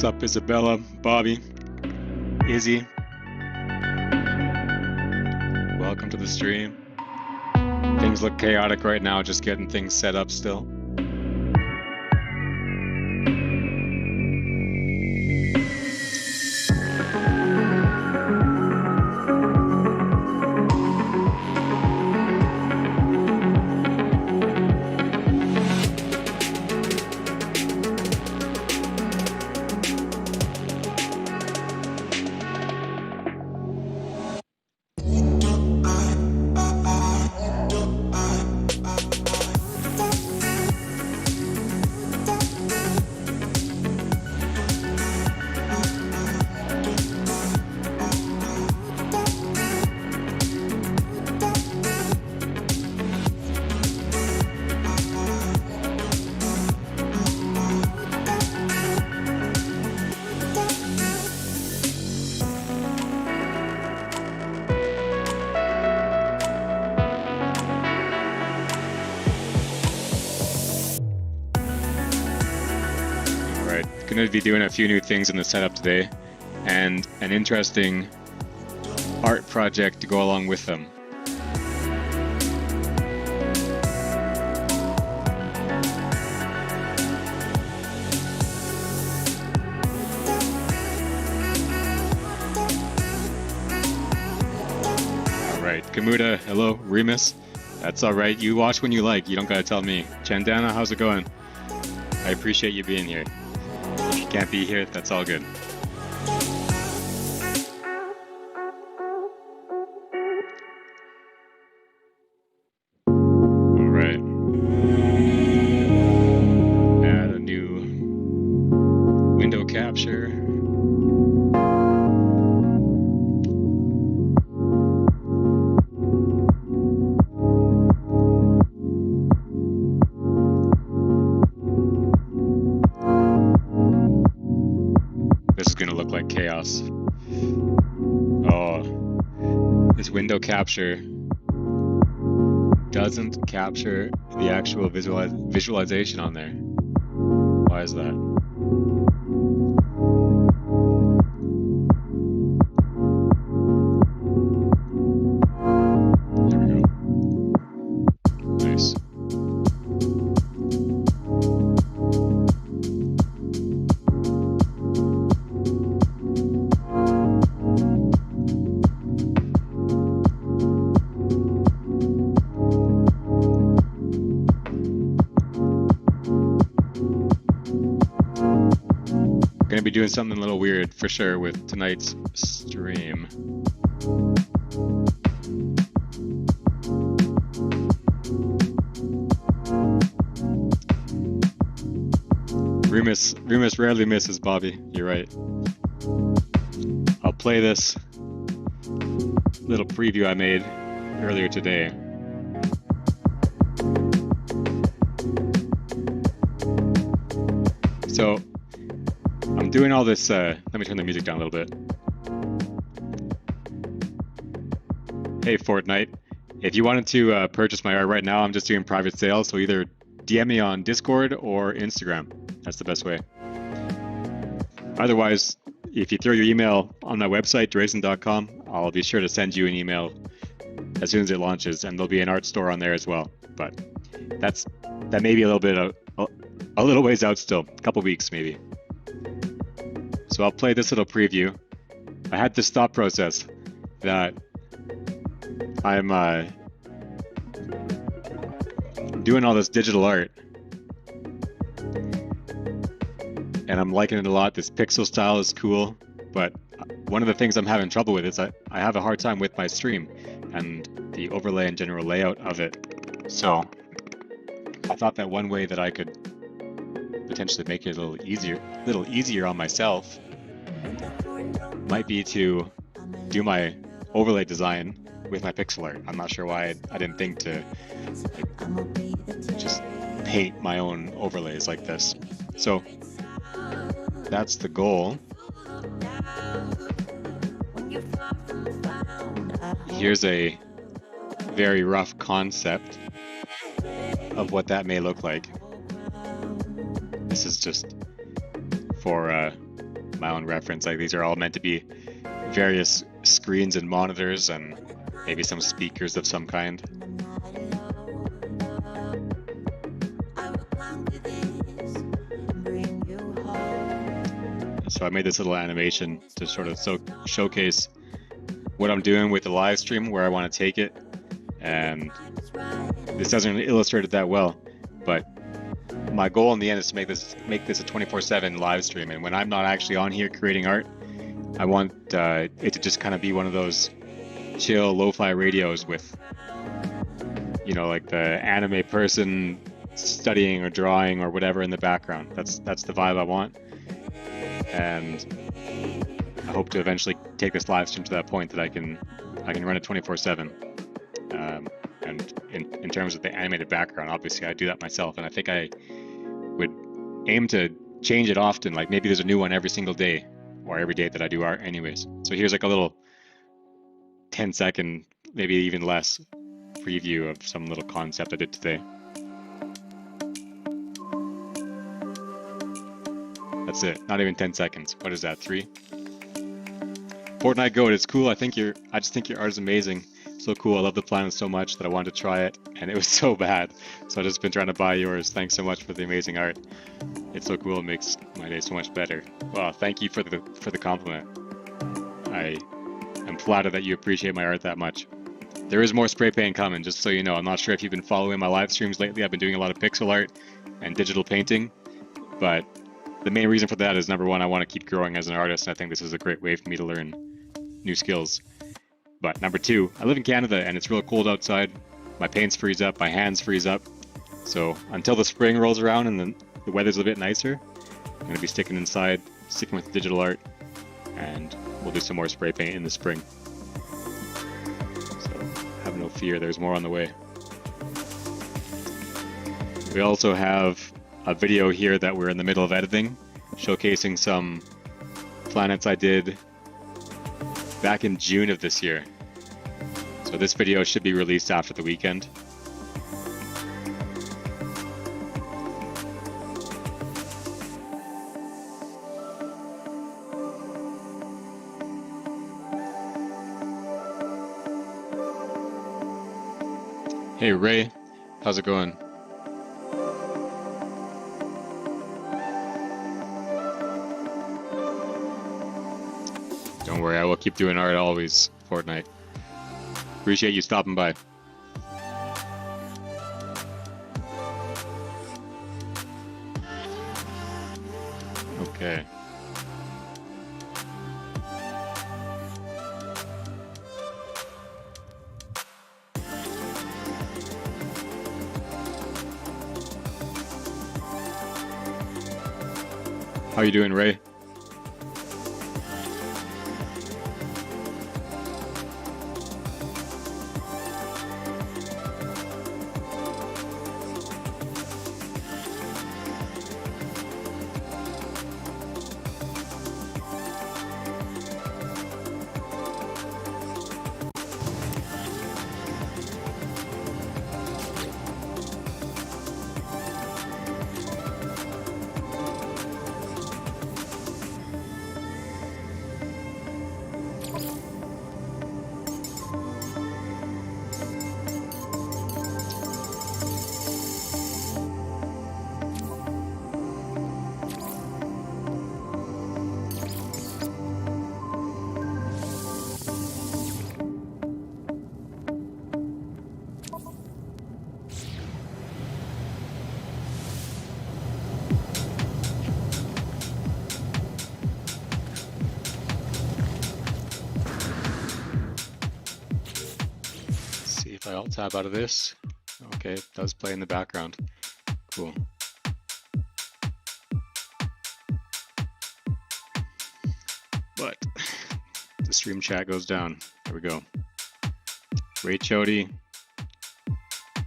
What's up, Isabella, Bobby, Izzy? Welcome to the stream. Things look chaotic right now, just getting things set up still. Going to be doing a few new things in the setup today and an interesting art project to go along with them. All right, Kamuda, hello, Remus. That's all right. You watch when you like. You don't got to tell me. Chandana, how's it going? I appreciate you being here. If you can't be here, that's all good. All right. Add a new window capture. This is gonna look like chaos. Oh, this window capture doesn't capture the actual visualization on there. Why is that? There we go. Nice. Gonna be doing something a little weird for sure with tonight's stream. Remus rarely misses, Bobby. You're right. I'll play this little preview I made earlier today. So I'm doing all this, let me turn the music down a little bit. Hey Fortnite, if you wanted to purchase my art right now, I'm just doing private sales, so either DM me on Discord or Instagram. That's the best way. Otherwise, if you throw your email on my website, Draason.com, I'll be sure to send you an email as soon as it launches, and there'll be an art store on there as well. But that may be a little bit of a little ways out still, a couple weeks maybe. So I'll play this little preview. I had this thought process that I'm doing all this digital art, and I'm liking it a lot. This pixel style is cool, but one of the things I'm having trouble with is I have a hard time with my stream and the overlay and general layout of it. So I thought that one way that I could potentially make it a little easier on myself might be to do my overlay design with my pixel art. I'm not sure why I didn't think to just paint my own overlays like this. So that's the goal. Here's a very rough concept of what that may look like. This is just for my own reference. Like these are all meant to be various screens and monitors and maybe some speakers of some kind. So I made this little animation to sort of showcase what I'm doing with the live stream, where I want to take it. And this doesn't illustrate it that well, but my goal in the end is to make this a 24/7 live stream. And when I'm not actually on here creating art, I want it to just kind of be one of those chill lo-fi radios with, you know, like the anime person studying or drawing or whatever in the background. That's the vibe I want. And I hope to eventually take this live stream to that point that I can run it 24/7. And in terms of the animated background, obviously I do that myself, and I think I would aim to change it often. Like maybe there's a new one every single day, or every day that I do art anyways. So here's like a little 10-second, maybe even less, preview of some little concept I did today. That's it, not even 10 seconds. What is that, 3? Fortnite Goat, it's cool. I just think your art is amazing. So cool. I love the planet so much that I wanted to try it, and it was so bad. So I've just been trying to buy yours. Thanks so much for the amazing art. It's so cool. It makes my day so much better. Well, thank you for the compliment. I am flattered that you appreciate my art that much. There is more spray paint coming, just so you know. I'm not sure if you've been following my live streams lately. I've been doing a lot of pixel art and digital painting, but the main reason for that is, number one, I want to keep growing as an artist, and I think this is a great way for me to learn new skills. But number two, I live in Canada and it's real cold outside. My paints freeze up, my hands freeze up. So until the spring rolls around and the weather's a bit nicer, I'm going to be sticking with digital art, and we'll do some more spray paint in the spring. So have no fear, there's more on the way. We also have a video here that we're in the middle of editing, showcasing some planets I did back in June of this year. So this video should be released after the weekend. Hey Ray, how's it going? Don't worry, I will keep doing art always, Fortnite. Appreciate you stopping by. Okay. How you doing, Ray? If I alt tab out of this, okay, it does play in the background. Cool. But the stream chat goes down. There we go. Ray Chody.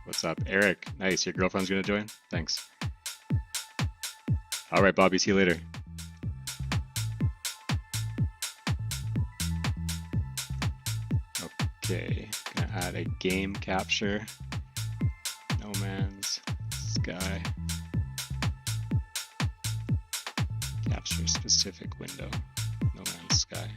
What's up? Eric, nice. Your girlfriend's gonna join? Thanks. All right, Bobby, see you later. Okay, gonna add a game capture. No Man's Sky. Capture. user specific window, No Man's Sky.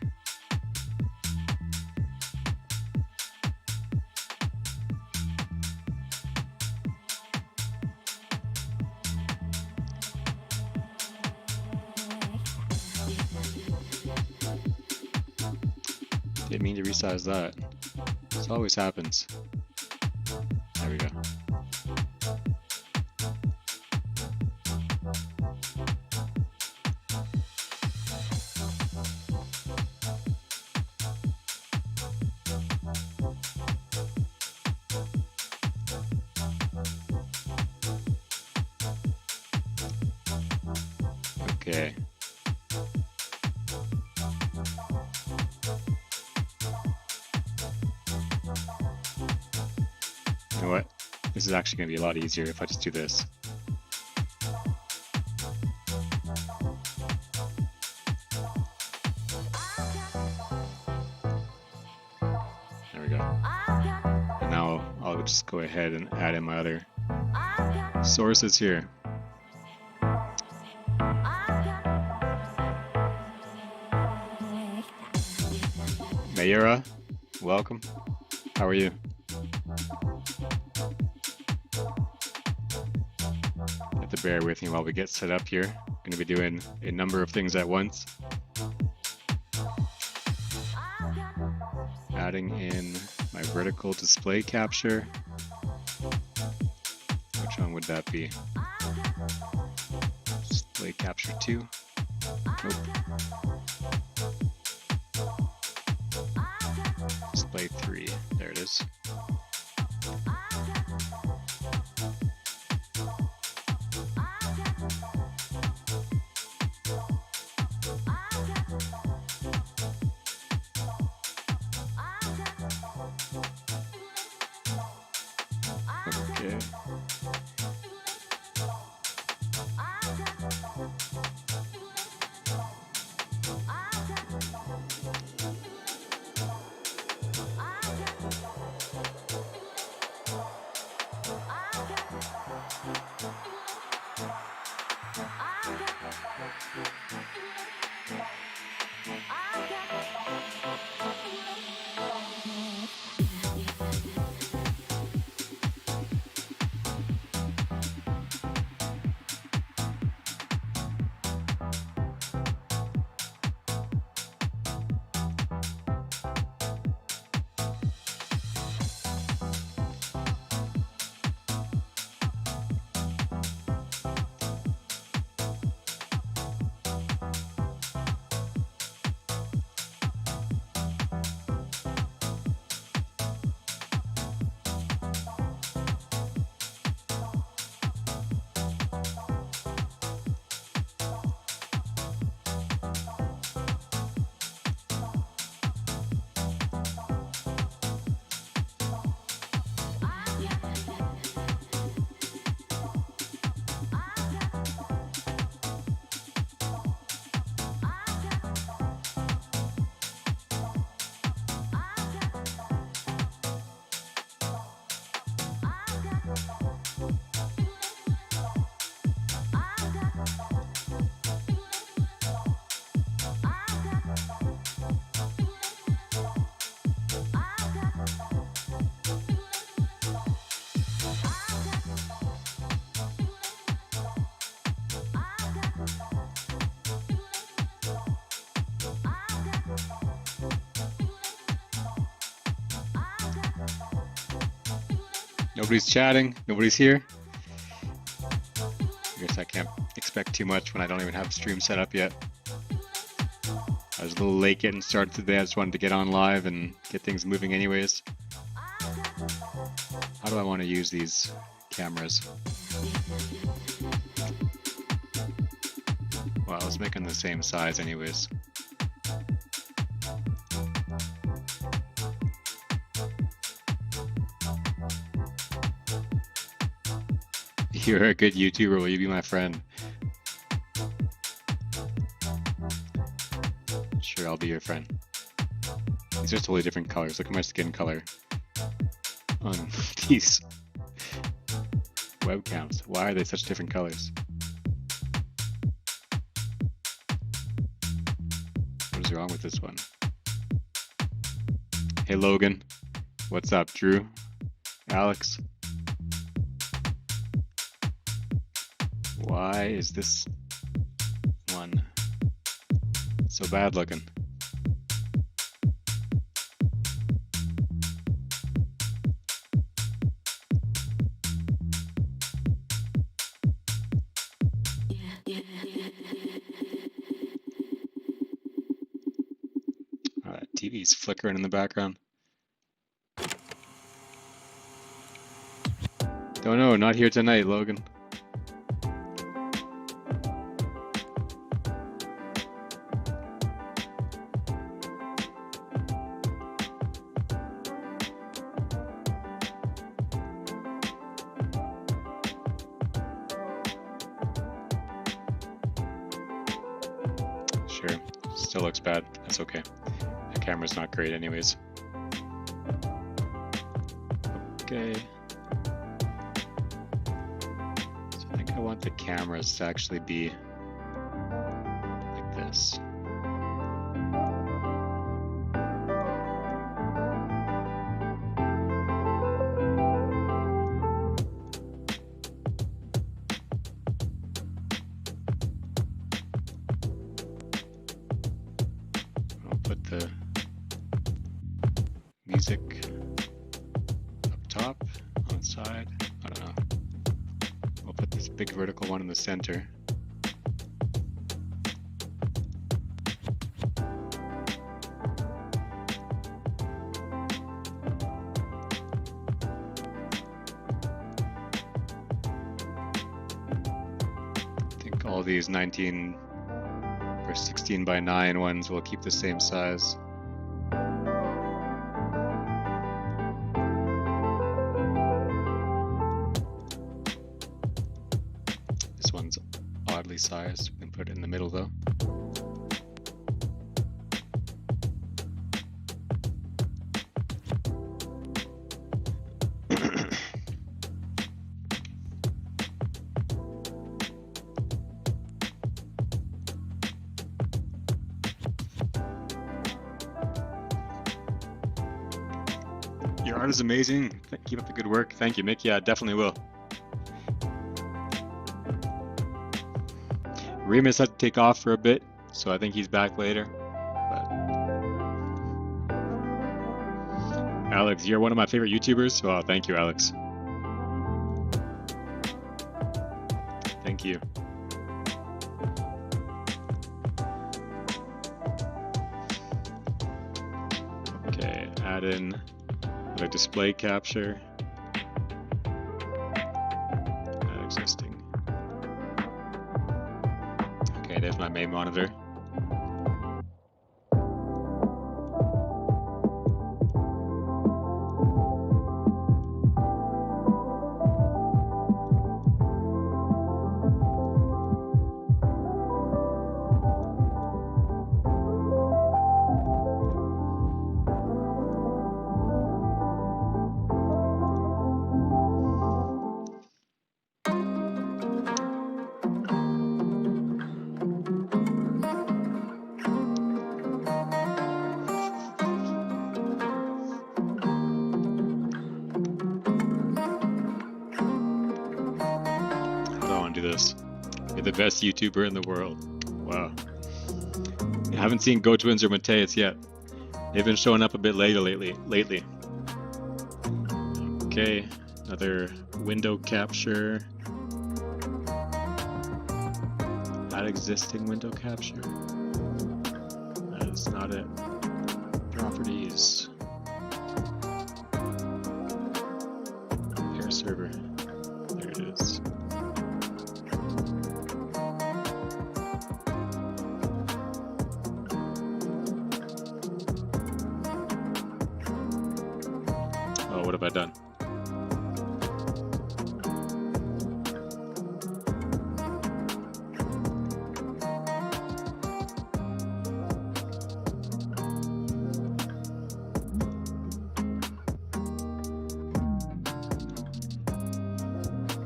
Didn't mean to resize that. This always happens. There we go. Okay. You know what? This is actually going to be a lot easier if I just do this. There we go. And now I'll just go ahead and add in my other sources here. Mayura, welcome. How are you? Have to bear with me while we get set up here. I'm going to be doing a number of things at once. Adding in my vertical display capture. Which one would that be? Display capture 2? Nope. Display 3. There it is. Okay. Nobody's chatting, nobody's here. I guess I can't expect too much when I don't even have stream set up yet. I was a little late getting started today. I just wanted to get on live and get things moving anyways. How do I want to use these cameras? Well, I was making the same size anyways. You're a good YouTuber, will you be my friend? Sure, I'll be your friend. These are totally different colors. Look at my skin color on these webcams. Why are they such different colors? wrong with this one? Hey Logan, what's up? Drew, Alex. Why is this one so bad looking? TV's flickering in the background. Don't know, not here tonight, Logan. Sure, still looks bad. That's okay. The camera's not great anyways. Okay. So I think I want the cameras to actually be like this. The music up top, on the side, I don't know. We'll put this big vertical one in the center. I think all these 19 or 16 by 9 ones will keep the same size. This one's oddly sized. We can put it in the middle though. Your art is amazing. Keep up the good work. Thank you, Mick. Yeah, definitely will. Remus had to take off for a bit, so I think he's back later. But Alex, you're one of my favorite YouTubers. Well, thank you, Alex. Thank you. Okay, add in the display capture. Not existing. Okay, there's my main monitor. This. You're the best YouTuber in the world. Wow. I haven't seen Go Twins or Mateus yet. They've been showing up a bit later lately. Okay, another window capture. That existing window capture. That is not it. Properties. Pair server. There it is. What have I done?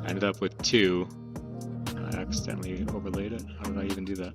I ended up with 2. I accidentally overlaid it. How did I even do that?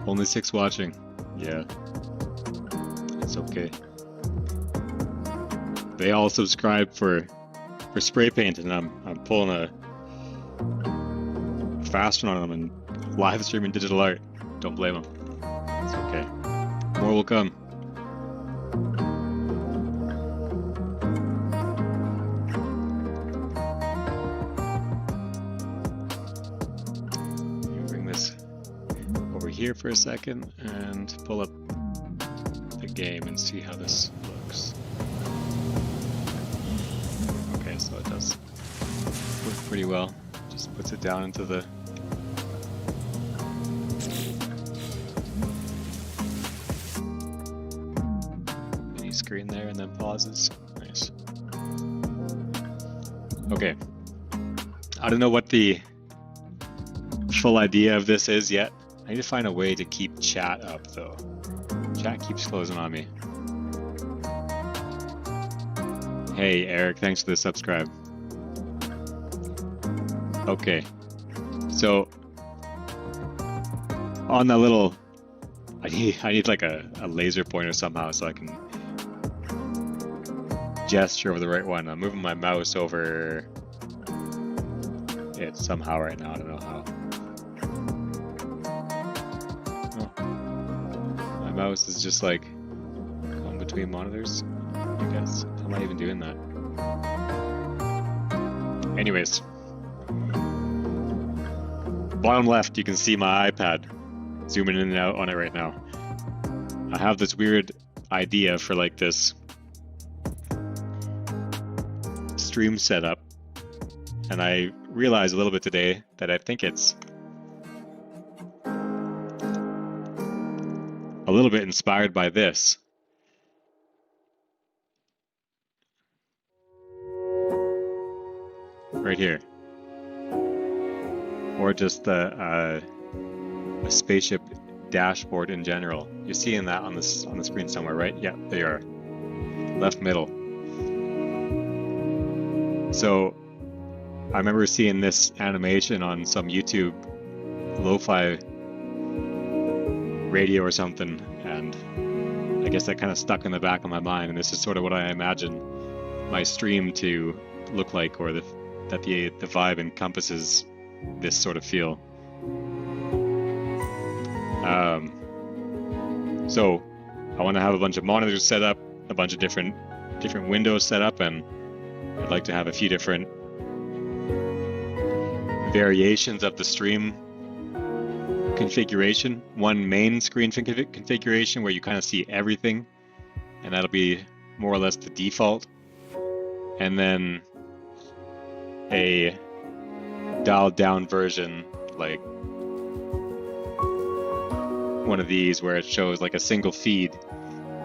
Only 6 watching. Yeah. It's okay. They all subscribe for spray paint, and I'm pulling a fast one on them and live streaming digital art. Don't blame them. It's okay. More will come. Bring this over here for a second and pull up the game and see how this looks. Okay, so it does work pretty well. Just puts it down into the mini screen there and then pauses. Nice. Okay. I don't know what the full idea of this is yet. I need to find a way to keep chat up though. Chat keeps closing on me. Hey Eric, thanks for the subscribe. Okay, so on that little, I need like a laser pointer somehow so I can gesture over the right one. I'm moving my mouse over it somehow right now. I don't know how. Oh. My mouse is just like going between monitors, I guess. How am I even doing that? Anyways. Bottom left, you can see my iPad zooming in and out on it right now. I have this weird idea for like this stream setup, and I realized a little bit today that I think it's a little bit inspired by this. Right here. Or just a spaceship dashboard in general. You're seeing that on the screen somewhere, right? Yeah, there you are. Left middle. So I remember seeing this animation on some YouTube lo-fi radio or something, and I guess that kind of stuck in the back of my mind, and this is sort of what I imagine my stream to look like, or that the vibe encompasses this sort of feel. So I want to have a bunch of monitors set up, a bunch of different windows set up, and I'd like to have a few different variations of the stream configuration. One main screen configuration where you kind of see everything, and that'll be more or less the default. And then a dialed down version, like one of these where it shows like a single feed,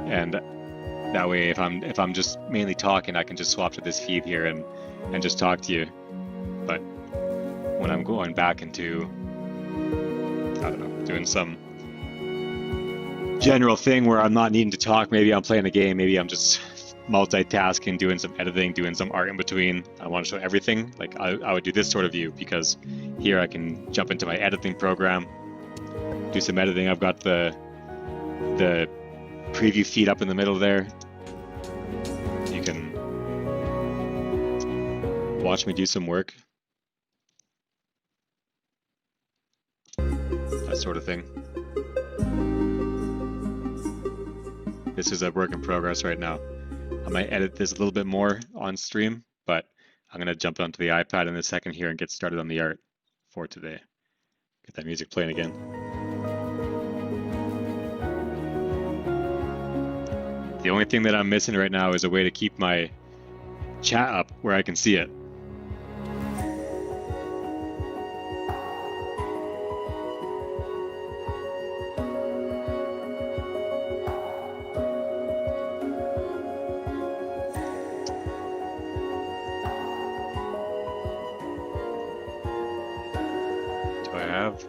and that way if I'm just mainly talking, I can just swap to this feed here and just talk to you. But when I'm going back into, I don't know, doing some general thing where I'm not needing to talk, maybe I'm playing a game, maybe I'm just multitasking, doing some editing, doing some art in between, I want to show everything, like I would do this sort of view, because here I can jump into my editing program, do some editing. I've got the preview feed up in the middle there. You can watch me do some work, that sort of thing. This is a work in progress right now. I might edit this a little bit more on stream, but I'm going to jump onto the iPad in a second here and get started on the art for today. Get that music playing again. The only thing that I'm missing right now is a way to keep my chat up where I can see it.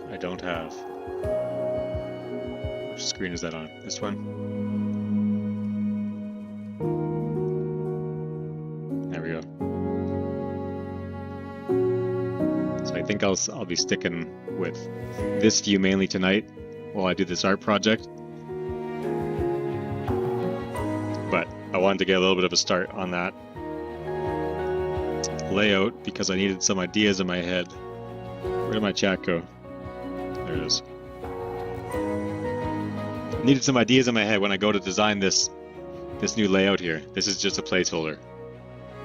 I don't have. Which screen is that on? This one? There we go. So I think I'll be sticking with this view mainly tonight, while I do this art project. But I wanted to get a little bit of a start on that layout because I needed some ideas in my head. Where did my chat go? There it is. Needed some ideas in my head when I go to design this new layout here. This is just a placeholder.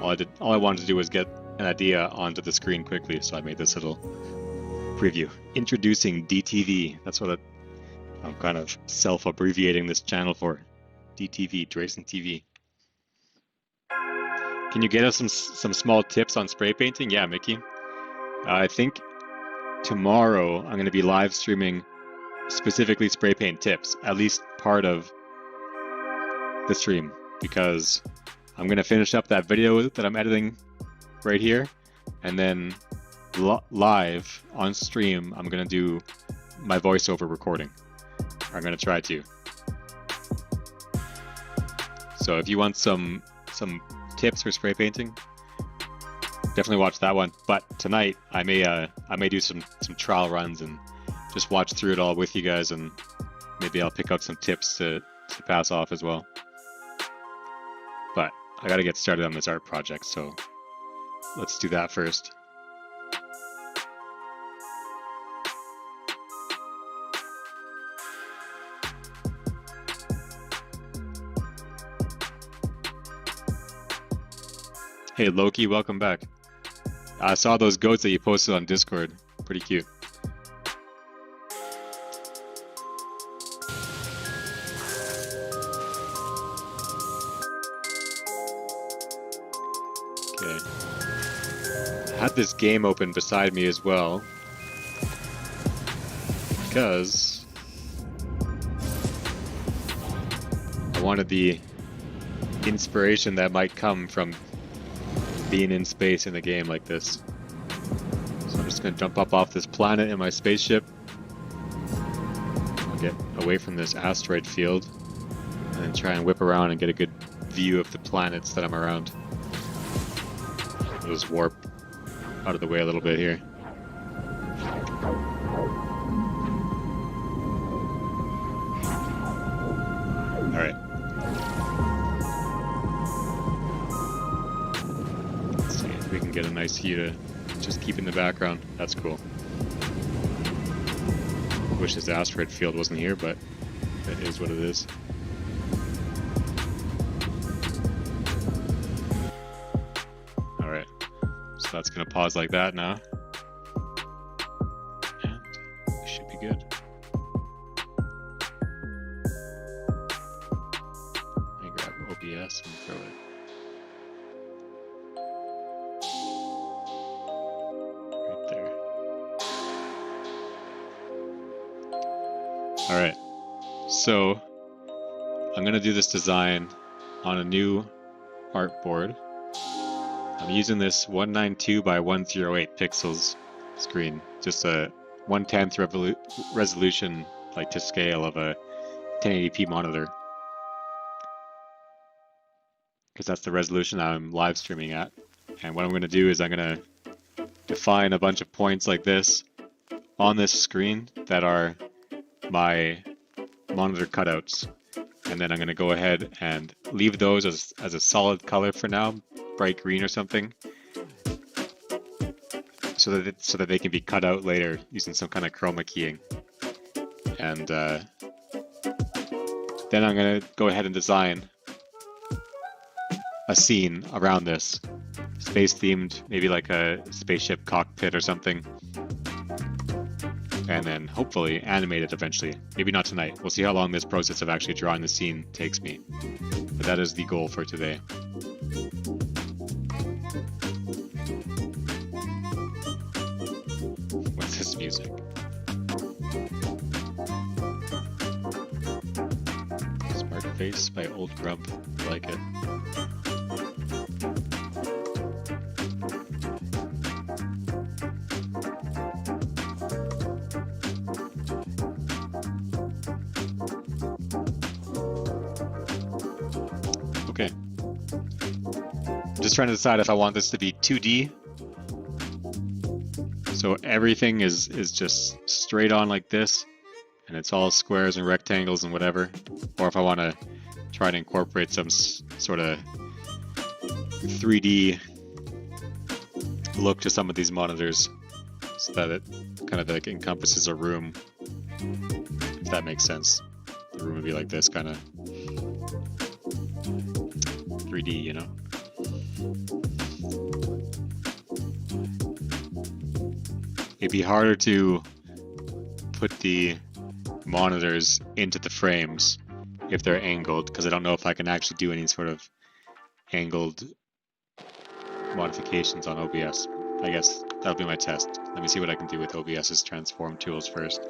All I wanted to do was get an idea onto the screen quickly, so I made this little preview. Introducing DTV. That's what I'm kind of self-abbreviating this channel for. DTV, Draason TV. Can you get us some small tips on spray painting? Yeah, Mickey. I think tomorrow I'm going to be live streaming specifically spray paint tips, at least part of the stream, because I'm going to finish up that video that I'm editing right here, and then live on stream I'm going to do my voiceover recording. I'm going to try to. So if you want some tips for spray painting, definitely watch that one. But tonight I may do some trial runs and just watch through it all with you guys, and maybe I'll pick out some tips to pass off as well. But I got to get started on this art project, so let's do that first. Hey Loki, welcome back. I saw those goats that you posted on Discord. Pretty cute. Okay. I had this game open beside me as well, because I wanted the inspiration that might come from being in space in a game like this. So I'm just going to jump up off this planet in my spaceship. I'll get away from this asteroid field and then try and whip around and get a good view of the planets that I'm around. I'll just warp out of the way a little bit here. Alright. Let's see if we can get a nice view to just keep in the background. That's cool. Wish this asteroid field wasn't here, but that is what it is. Alright. So that's going to pause like that now. And we should be good. Let me grab OBS and throw it. Right there. Alright. So I'm going to do this design on a new artboard. I'm using this 192 by 108 pixels screen, just a 1/10 resolution, like to scale, of a 1080p monitor, because that's the resolution I'm live streaming at. And what I'm going to do is I'm going to define a bunch of points like this on this screen that are my monitor cutouts, and then I'm going to go ahead and leave those as a solid color for now, bright green or something, so that they can be cut out later using some kind of chroma keying. And then I'm going to go ahead and design a scene around this, space themed, maybe like a spaceship cockpit or something, and then hopefully animate it eventually. Maybe not tonight. We'll see how long this process of actually drawing the scene takes me, but that is the goal for today. What's this music? Smart Face by Old Grump. I like it. Okay. I'm just trying to decide if I want this to be 2D. So everything is just straight on like this, and it's all squares and rectangles and whatever, or if I want to try to incorporate some sort of 3D look to some of these monitors so that it kind of like encompasses a room, if that makes sense. The room would be like this, kind of 3D, you know? It'd be harder to put the monitors into the frames if they're angled, because I don't know if I can actually do any sort of angled modifications on OBS. I guess that'll be my test. Let me see what I can do with OBS's transform tools first.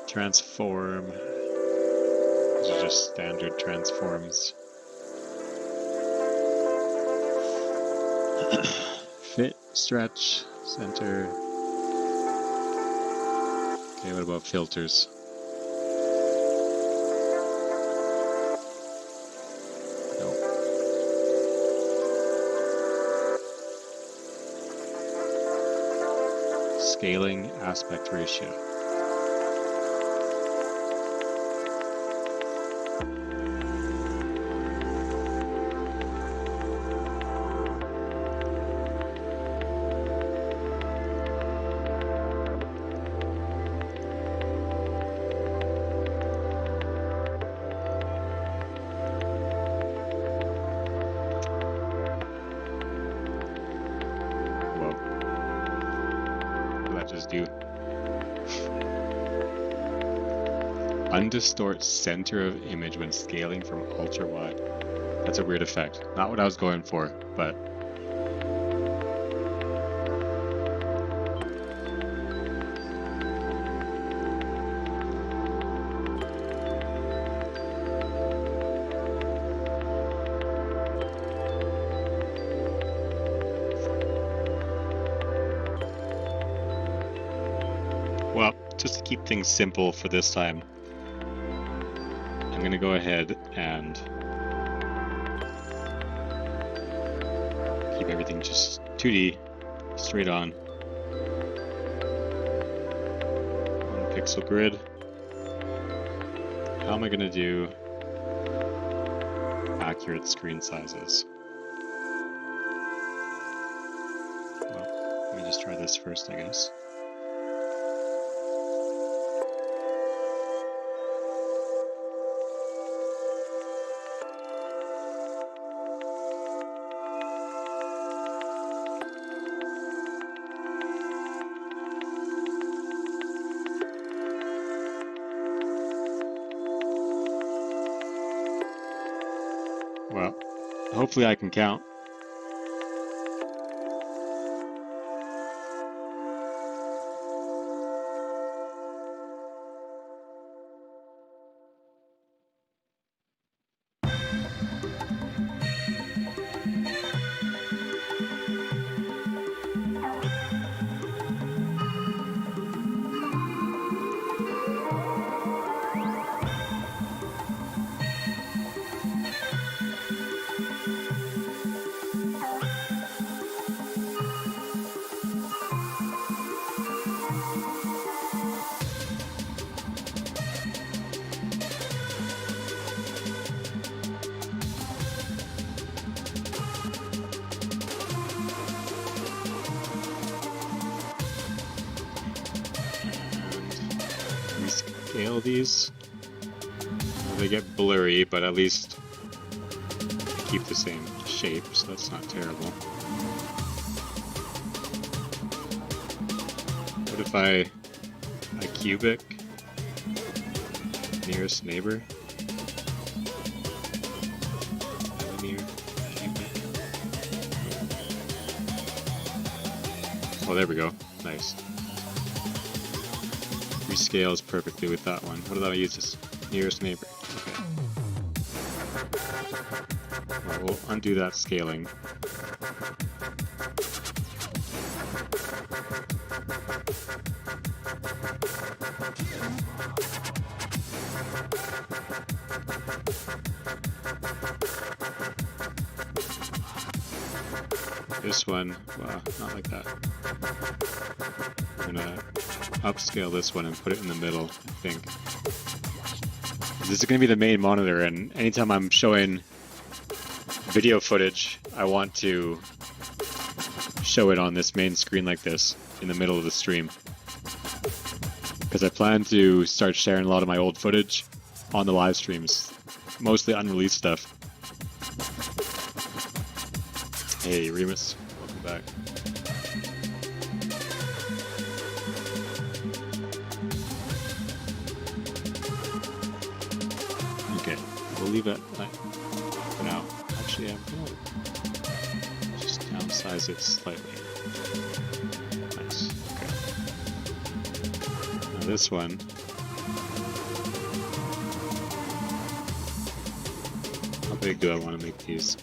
Transform. These are just standard transforms. Fit, stretch, center. Okay, what about filters? Nope. Scaling, aspect ratio. Do undistort center of image when scaling from ultra wide. That's a weird effect. Not what I was going for, but well, just to keep things simple for this time, I'm going to go ahead and keep everything just 2D, straight on pixel grid. How am I going to do accurate screen sizes? Well, let me just try this first, I guess. Well, hopefully I can count. Scale these. Well, they get blurry, but at least they keep the same shape, so that's not terrible. What if I cubic nearest neighbor? Linear cubic. Oh, there we go. Nice. Rescales perfectly with that one. What did I use this? Nearest neighbor. Okay. Well, we'll undo that scaling. This one, well, not like that. I'm gonna upscale this one and put it in the middle, I think. This is going to be the main monitor, and anytime I'm showing video footage, I want to show it on this main screen like this in the middle of the stream. Because I plan to start sharing a lot of my old footage on the live streams, mostly unreleased stuff. Hey Remus, welcome back. Okay, we'll leave it for now. Actually, I'm gonna just downsize it slightly. Nice. Okay. Now this one. How big do I want to make these?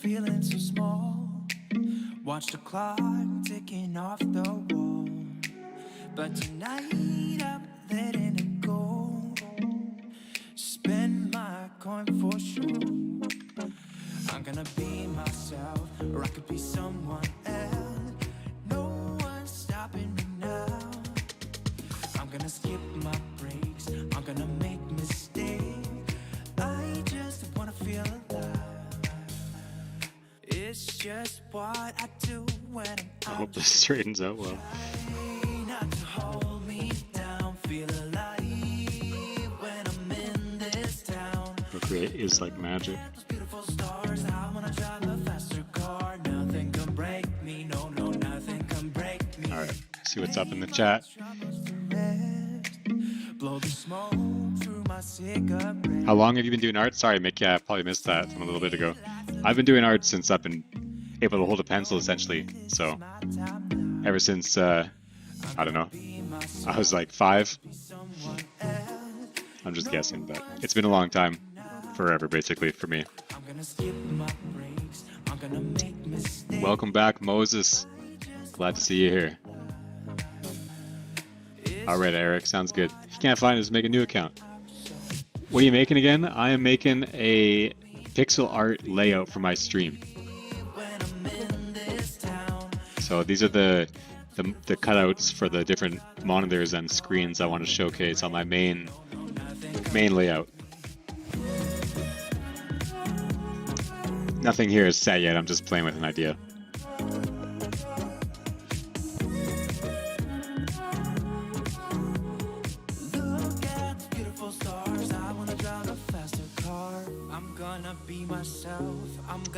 Feeling so small, watch the clock ticking off the wall, but tonight I'm letting it go. Spend my coin for sure. I'm gonna be myself, or I could be someone else. No one's stopping me now. I'm gonna skip my breaks, I'm gonna make mistakes. I just wanna feel alive. It's just what I do when I'm I hope this straightens out well. not to hold me down, feel alive when I'm in this town. Procreate is like magic. Those beautiful stars, I wanna drive a faster car. Nothing can break me, no, nothing can break me. Alright, see what's up in the chat. Blow the smoke through my cigarette. How long have you been doing art? Sorry, Mick, I probably missed that from a little bit ago. I've been doing art since I've been able to hold a pencil, essentially. So, ever since, I don't know, I was like 5. I'm just guessing, but it's been a long time. Forever, basically, for me. Welcome back, Moses. Glad to see you here. Alright, Eric, sounds good. If you can't find it, just make a new account. What are you making again? I am making a pixel art layout for my stream. So these are the cutouts for the different monitors and screens I want to showcase on my main layout. Nothing here is set yet, I'm just playing with an idea.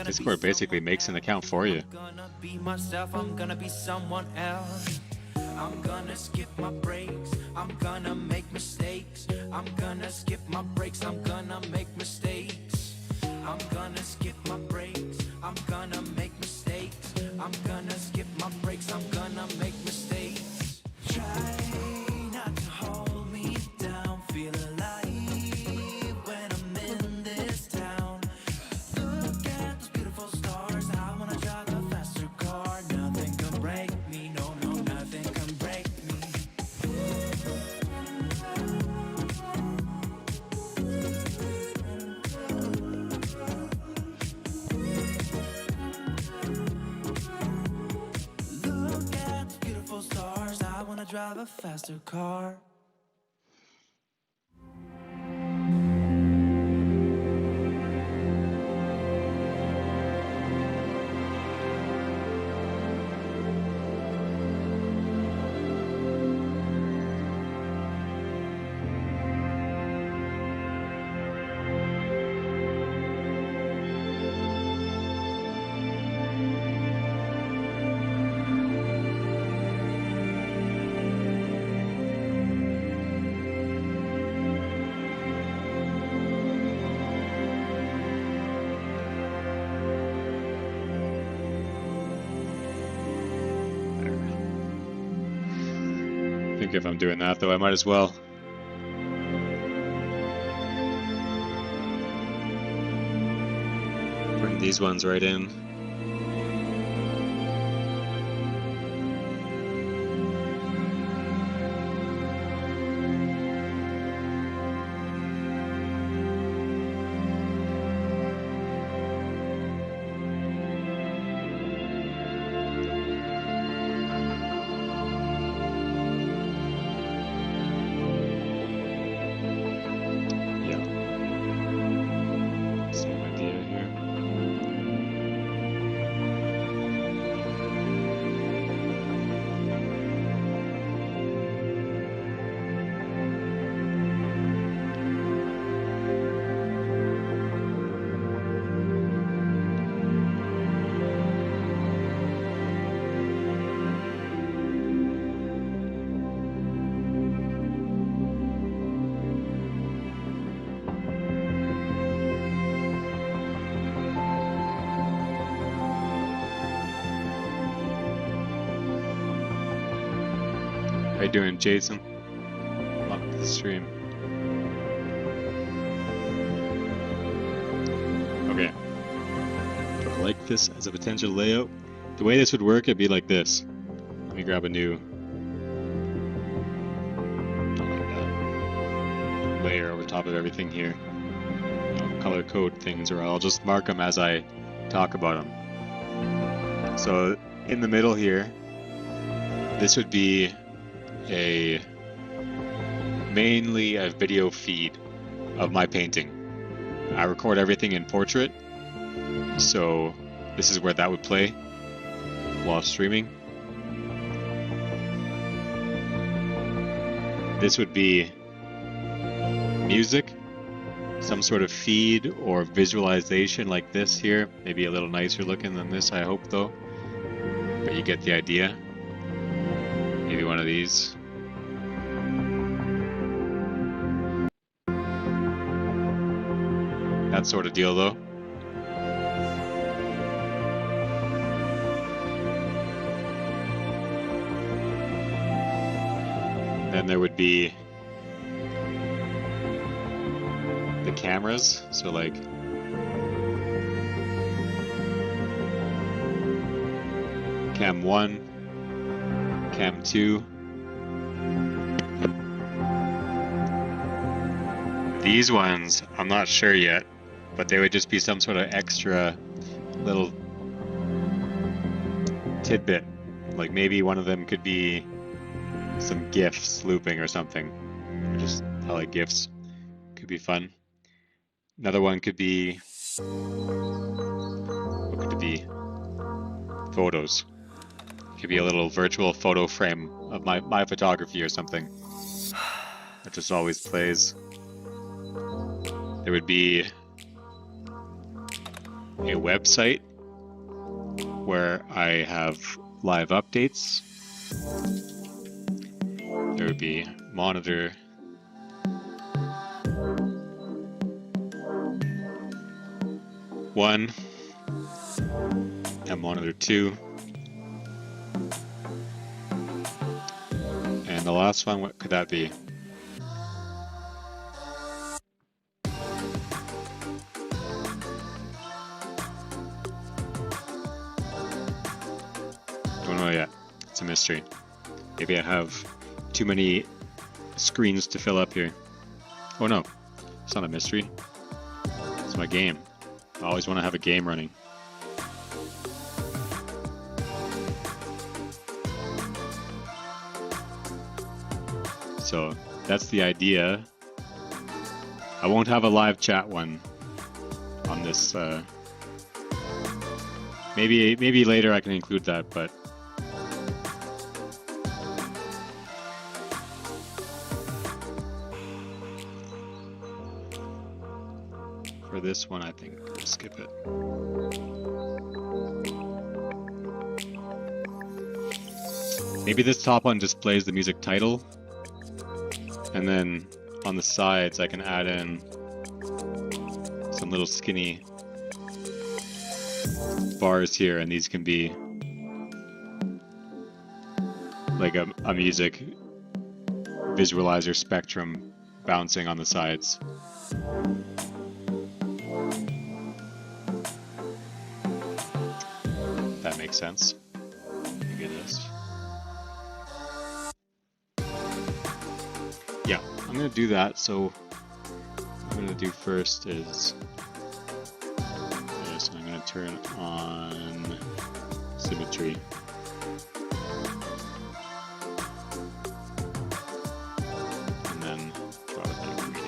Discord basically makes an account for you. I'm gonna be myself, I'm gonna be someone else. I'm gonna skip my breaks, I'm gonna make mistakes. I'm gonna skip my breaks, I'm gonna make mistakes. I'm gonna skip my breaks, I'm gonna make mistakes. I'm gonna skip my breaks, I'm gonna make mistakes. Try not to hold me down, feel alive when I'm drive a faster car. I think if I'm doing that though, I might as well. Bring these ones right in. How you doing, Jason? Welcome to the stream. Okay. Do I like this as a potential layout? The way this would work, it'd be like this. Let me grab a new layer over top of everything here. I'll color code things, or I'll just mark them as I talk about them. So in the middle here, this would be mainly a video feed of my painting. I record everything in portrait, so this is where that would play while streaming. This would be music, some sort of feed or visualization like this here. Maybe a little nicer looking than this, I hope though. But you get the idea. Maybe one of these. That sort of deal though. Then there would be the cameras, so like cam 1, cam 2. These ones, I'm not sure yet, but they would just be some sort of extra little tidbit. Like maybe one of them could be some GIFs looping or something. Just like GIFs could be fun. Another one could be, what could it be? Photos. Could be a little virtual photo frame of my photography or something. That just always plays. There would be a website where I have live updates. There would be monitor. One and monitor 2. And the last one, what could that be? Don't know yet. It's a mystery. Maybe I have too many screens to fill up here. Oh no, it's not a mystery. It's my game. I always want to have a game running. So that's the idea. I won't have a live chat one on this. Maybe later I can include that, but for this one, I think we'll skip it. Maybe this top one displays the music title, and then on the sides I can add in some little skinny bars here, and these can be like a music visualizer spectrum bouncing on the sides. That makes sense. Maybe it is. Yeah, I'm gonna do that. So what I'm gonna do first is this. I'm gonna turn on symmetry. And then draw with that reading.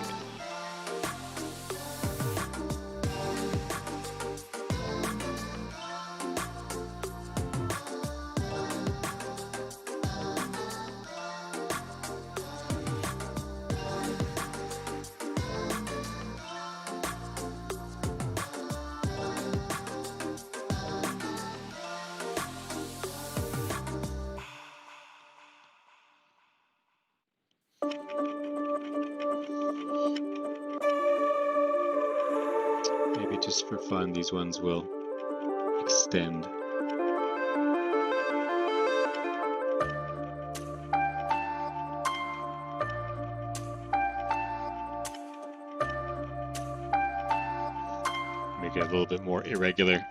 Maybe just for fun, these ones will extend. Make it a little bit more irregular.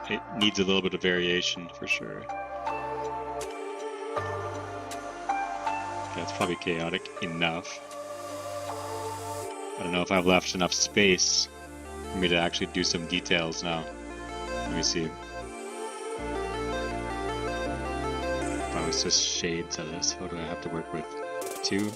It needs a little bit of variation for sure. That's probably chaotic enough. I don't know if I've left enough space for me to actually do some details now. Let me see. If I was just shades of this, what do I have to work with? 2?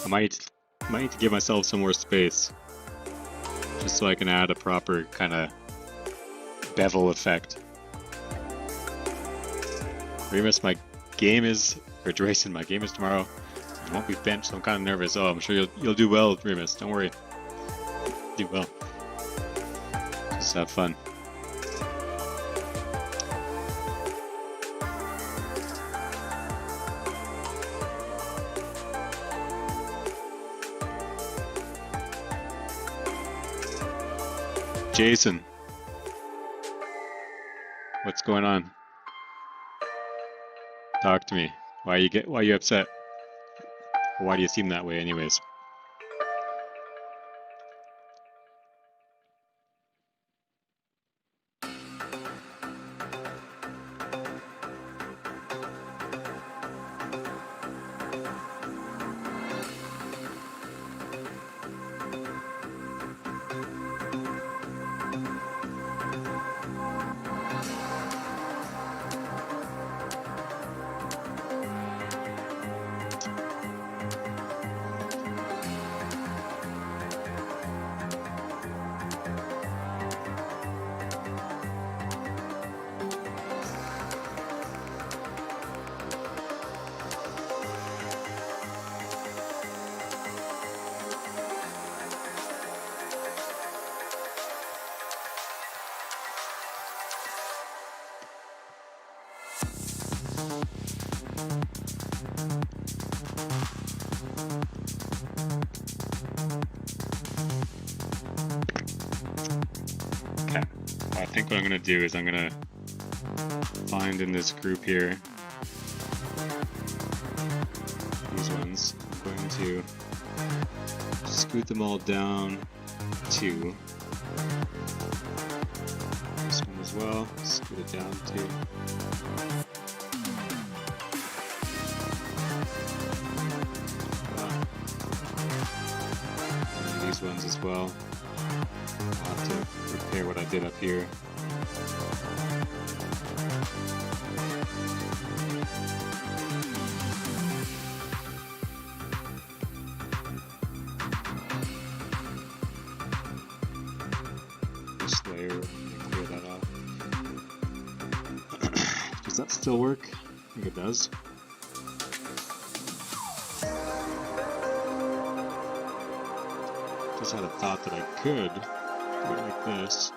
I might need to give myself some more space, just so I can add a proper kind of bevel effect. Remus, my game is, or Draason, my game is tomorrow. I won't be benched, so I'm kind of nervous. Oh, I'm sure you'll do well, Remus. Don't worry. Do well. Just have fun. Jason, what's going on? Talk to me. Why are you upset? Or why do you seem that way anyways? Okay, I think what I'm gonna do is I'm gonna find in this group here these ones. I'm going to scoot them all down to this one as well. Scoot it down to and these ones as well. I'll have to repair what I did up here. This layer, clear that off. Does that still work? I think it does. Just had a thought that I could do it like this.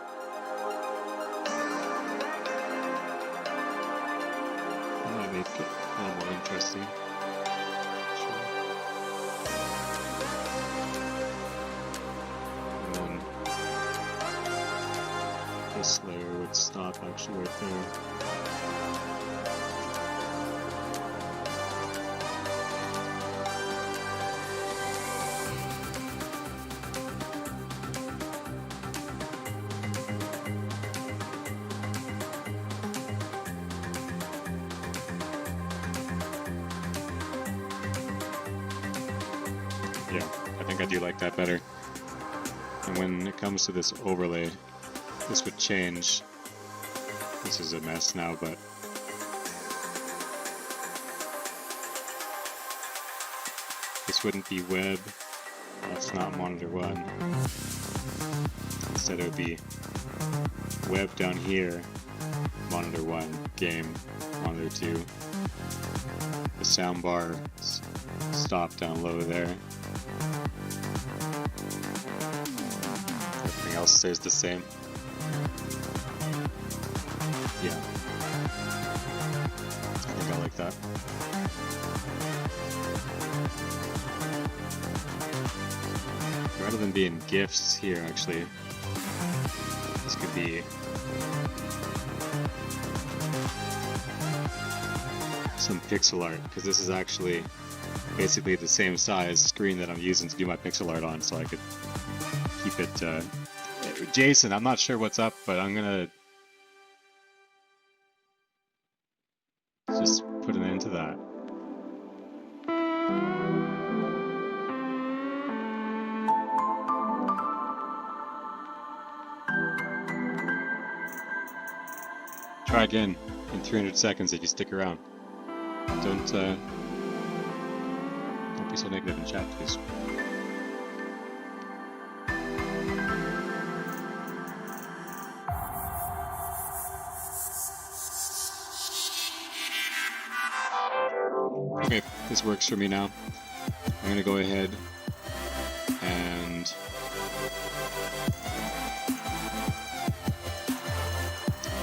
That might make it a little more interesting. Sure. And then this layer would stop actually right there. Yeah, I think I do like that better. And when it comes to this overlay, this would change. This is a mess now, but this wouldn't be web. That's not monitor 1. Instead it would be web down here, monitor 1, game, monitor 2. The soundbar stop down low there. Everything else stays the same. Yeah. I think I like that. Rather than being GIFs here, actually, this could be some pixel art, because this is actually basically the same size screen that I'm using to do my pixel art on, so I could keep it. Jason, I'm not sure what's up, but I'm gonna just put an end to that. Try again in 300 seconds if you stick around. Don't be so negative in chat, please. Okay, this works for me now. I'm gonna go ahead and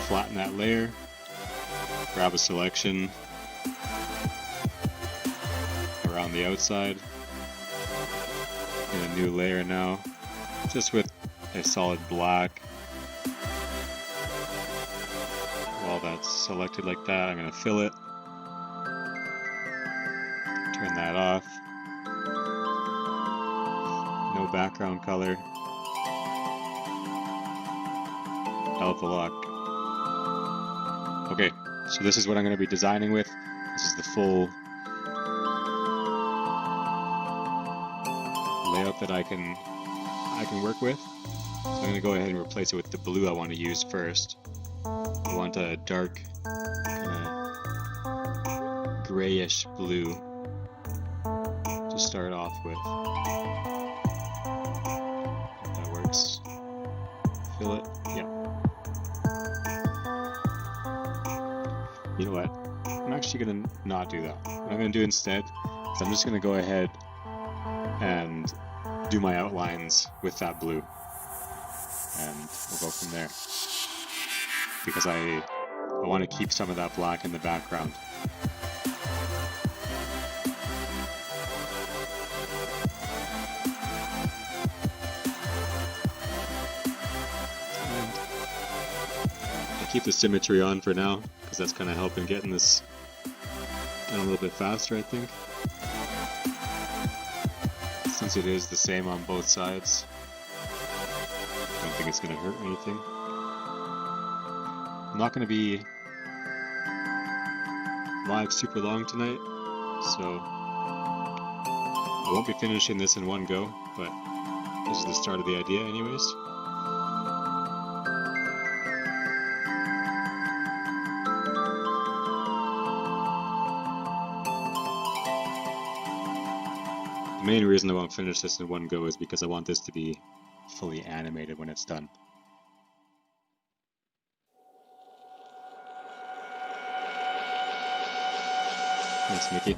flatten that layer, grab a selection around the outside, get a new layer now, just with a solid black. While that's selected like that, I'm gonna fill it. Turn that off. No background color. Alpha lock. Okay, so this is what I'm going to be designing with. This is the full layout that I can work with. So I'm going to go ahead and replace it with the blue I want to use first. I want a dark, grayish blue to start off with. If that works. Fill it. Yeah. You know what? I'm actually going to not do that. What I'm going to do instead is I'm just going to go ahead and do my outlines with that blue. And we'll go from there. Because I want to keep some of that black in the background. Keep the symmetry on for now, because that's kind of helping getting this done a little bit faster, I think. Since it is the same on both sides, I don't think it's going to hurt anything. I'm not going to be live super long tonight, so I won't be finishing this in one go, but this is the start of the idea anyways. The main reason I won't finish this in one go is because I want this to be fully animated when it's done. Thanks, Mickey.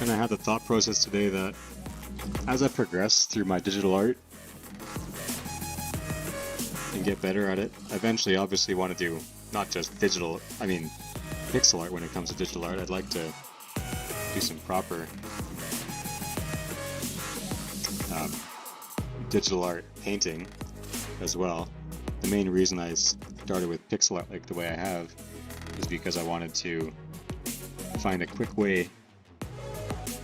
And I had the thought process today that as I progress through my digital art and get better at it, I eventually obviously want to do not just pixel art when it comes to digital art. I'd like to do some proper digital art painting as well. The main reason I started with pixel art like the way I have is because I wanted to find a quick way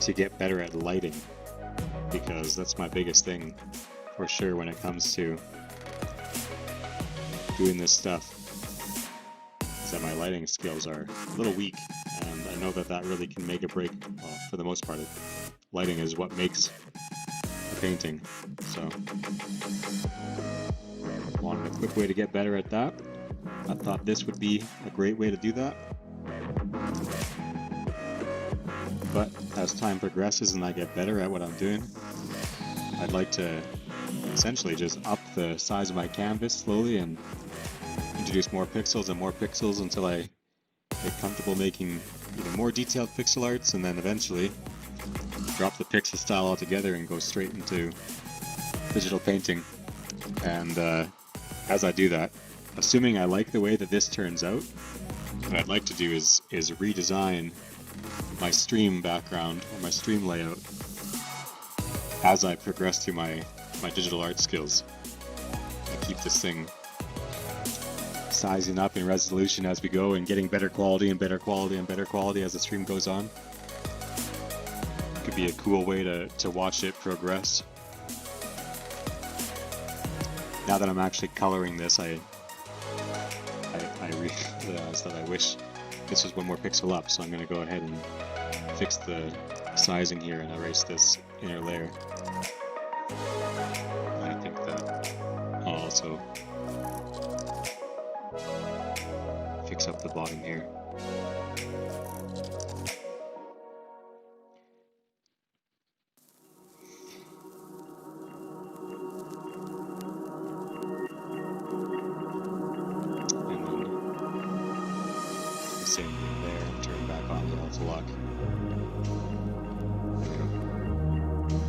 to get better at lighting, because that's my biggest thing for sure when it comes to doing this stuff, is that my lighting skills are a little weak, and I know that that really can make or break, well, for the most part, lighting is what makes a painting, so wanted a quick way to get better at that. I thought this would be a great way to do that. But as time progresses and I get better at what I'm doing, I'd like to essentially just up the size of my canvas slowly and introduce more pixels until I get comfortable making even more detailed pixel arts, and then eventually drop the pixel style altogether and go straight into digital painting. And as I do that, assuming I like the way that this turns out, what I'd like to do is redesign my stream background or my stream layout as I progress through my digital art skills. I keep this thing sizing up in resolution as we go and getting better quality and better quality and better quality as the stream goes on. Could be a cool way to watch it progress. Now that I'm actually coloring this, I realized that I wish this was one more pixel up, so I'm going to go ahead and fix the sizing here and erase this inner layer. And I think that I'll also fix up the bottom here. Same thing there, and turn back on the alpha lock. There we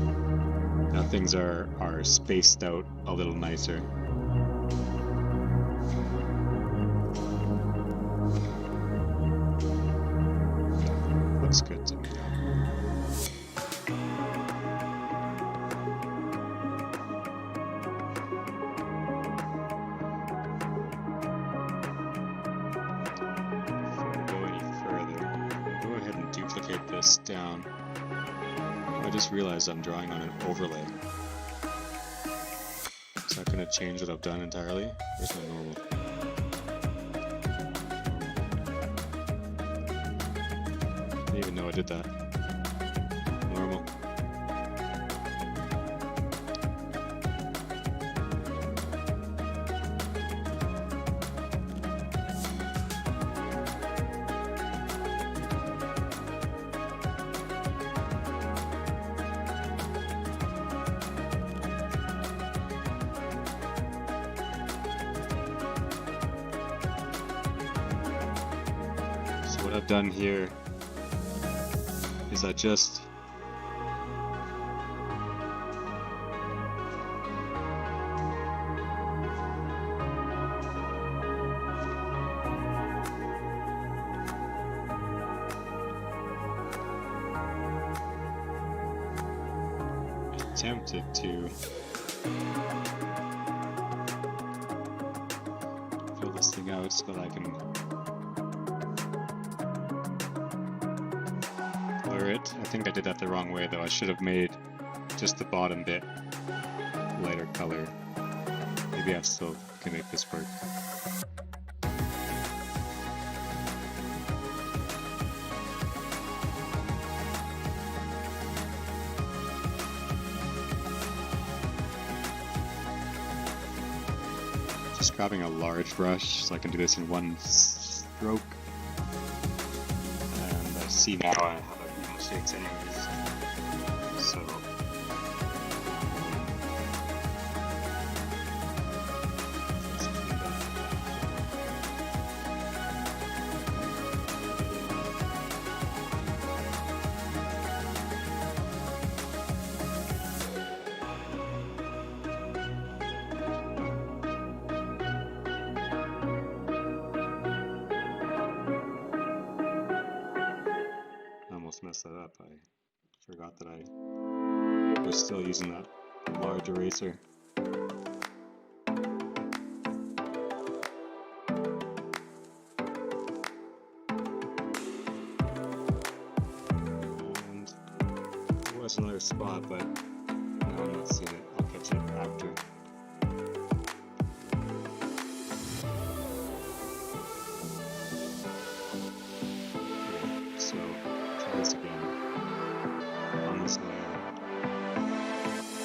go. Now things are spaced out a little nicer. Looks good to me. This down. I just realized I'm drawing on an overlay. Is that going to change what I've done entirely? Where's my normal? I didn't even know I did that. I've done here is I just attempted to fill this thing out so that I can blur it. I think I did that the wrong way though. I should have made just the bottom bit lighter color. Maybe I still can make this work. Just grabbing a large brush so I can do this in one stroke. And I see now I have a few mistakes anyways. So let's clean that. Almost messed that up. I forgot that I was still using that large eraser. And there was another spot, but no, I'm not seeing it. I'll catch it after. Okay, so try this again. On this layer,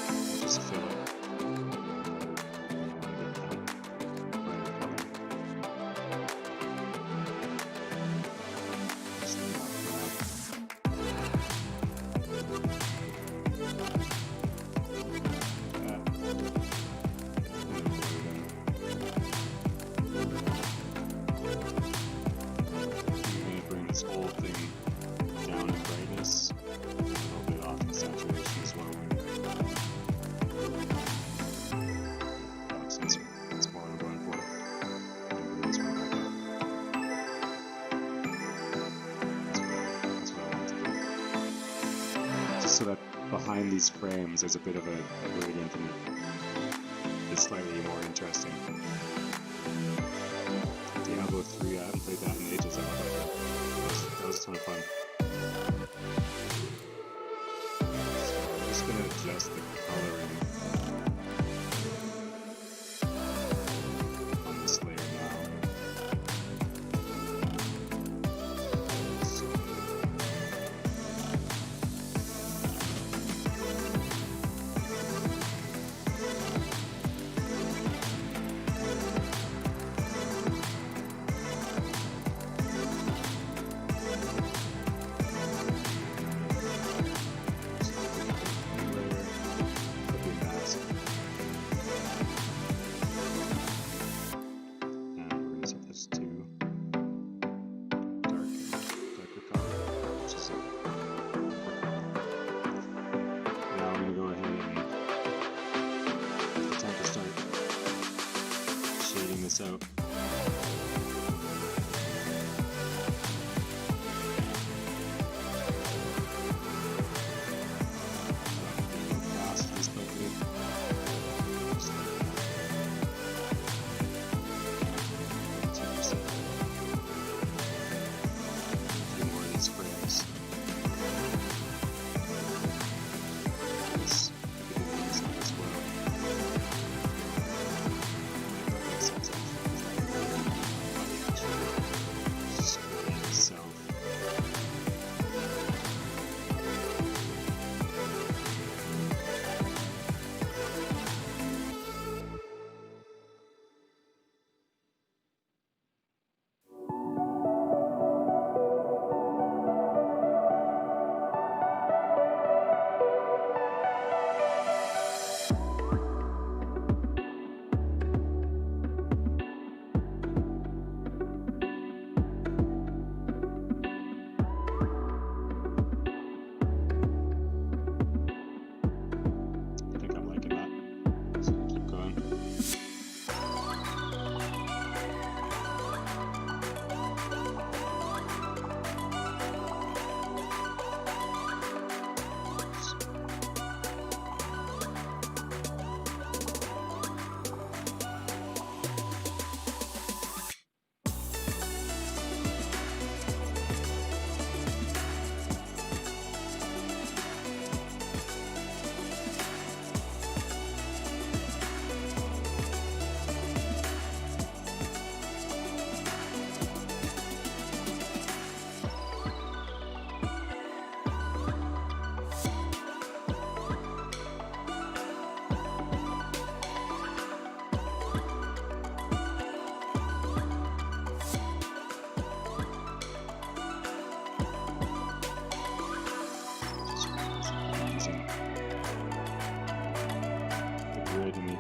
I'll just fill it. I want to get that brighter color. Just leave that for now. That. And then blur it in. I'm going to bring this whole thing down in brightness, a little bit off in saturation as well. That's more what I'm going for. And bring this one back up. That's what I want to do. Just so that behind these frames there's a bit of a gradient and it's slightly more interesting. Diablo 3, I haven't played that in ages. I love that. That was a ton of fun. So I'm just going to adjust the coloring on this layer now. So,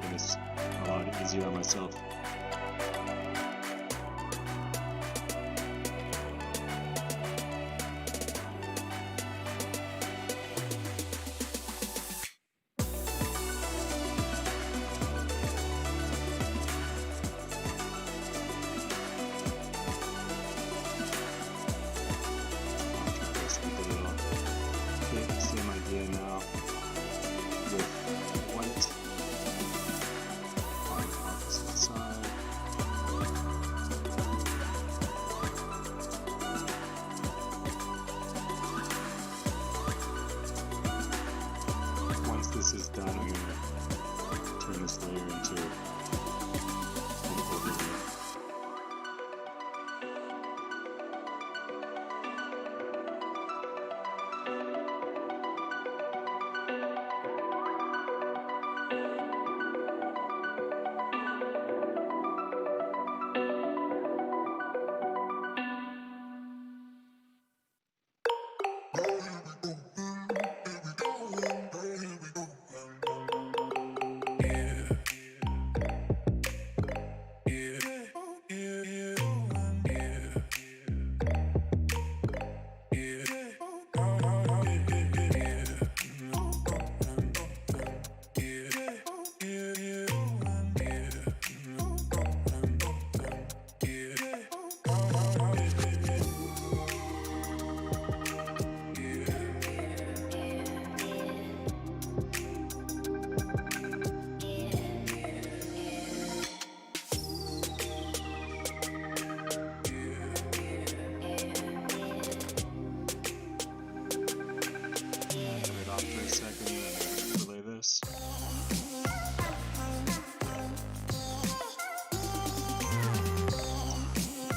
making this a lot easier on myself. Same idea now with white on the opposite side. Once this is done, I'm going to turn this layer into an overlay.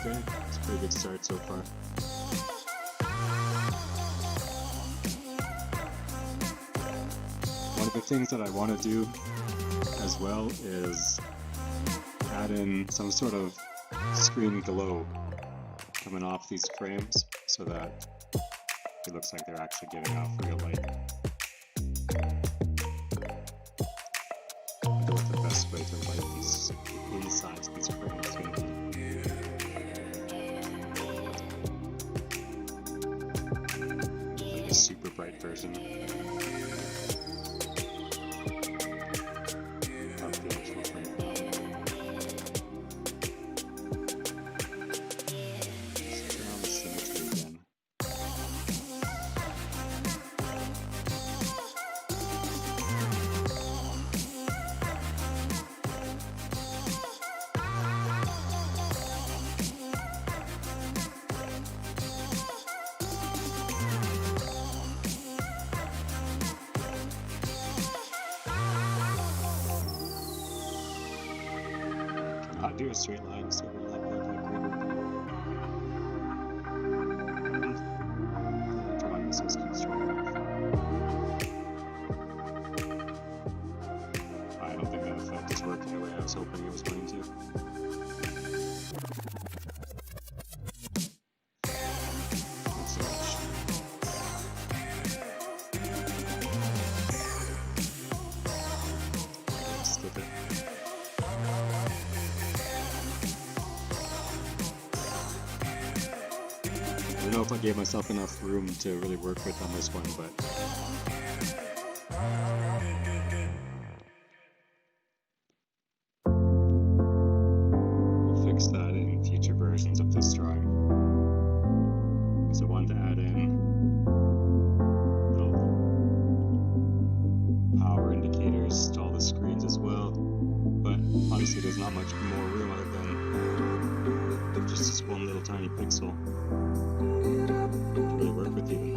Okay, it's a pretty good start so far. One of the things that I want to do as well is add in some sort of screen glow coming off these frames so that it looks like they're actually giving off real light. I don't know what the best way to light these insides of these frames is going to be. Like a super bright version of the actual frame. Let's turn on the symmetry again. I'll do a straight line so we'll have like a grid the drawing says construct. I don't think that effect is working the way I was hoping it was going to. That's skip it. I don't know if I gave myself enough room to really work with on this one, but we'll fix that in future versions of this drawing. So I wanted to add in little power indicators to all the screens as well, but honestly there's not much more room other than just this one little tiny pixel to really work with even.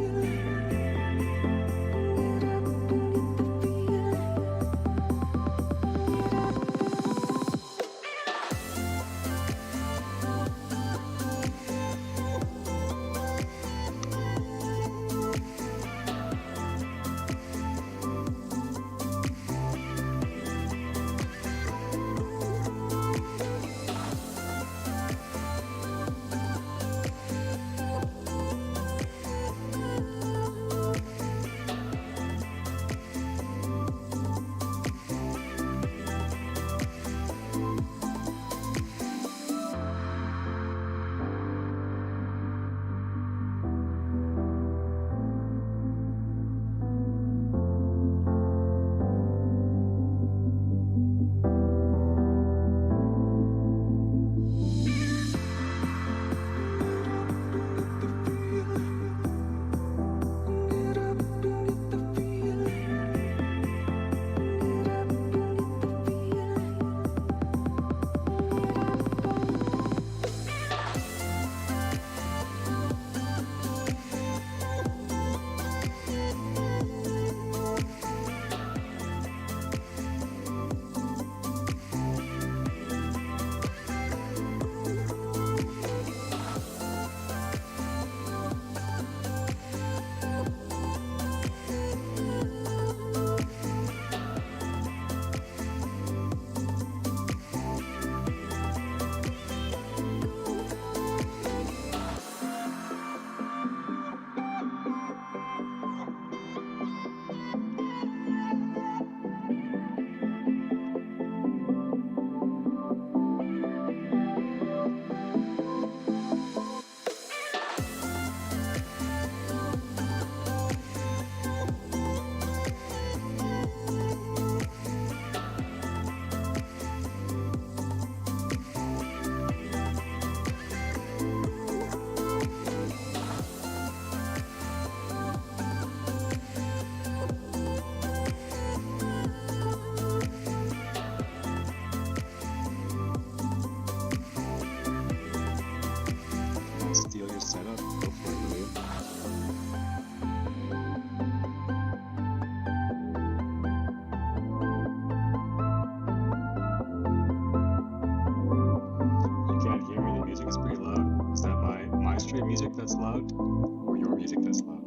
my stream music that's loud or your music that's loud?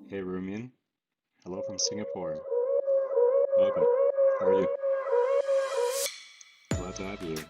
Hey Rumian, hello from Singapore. Welcome. How are you? Glad to have you here.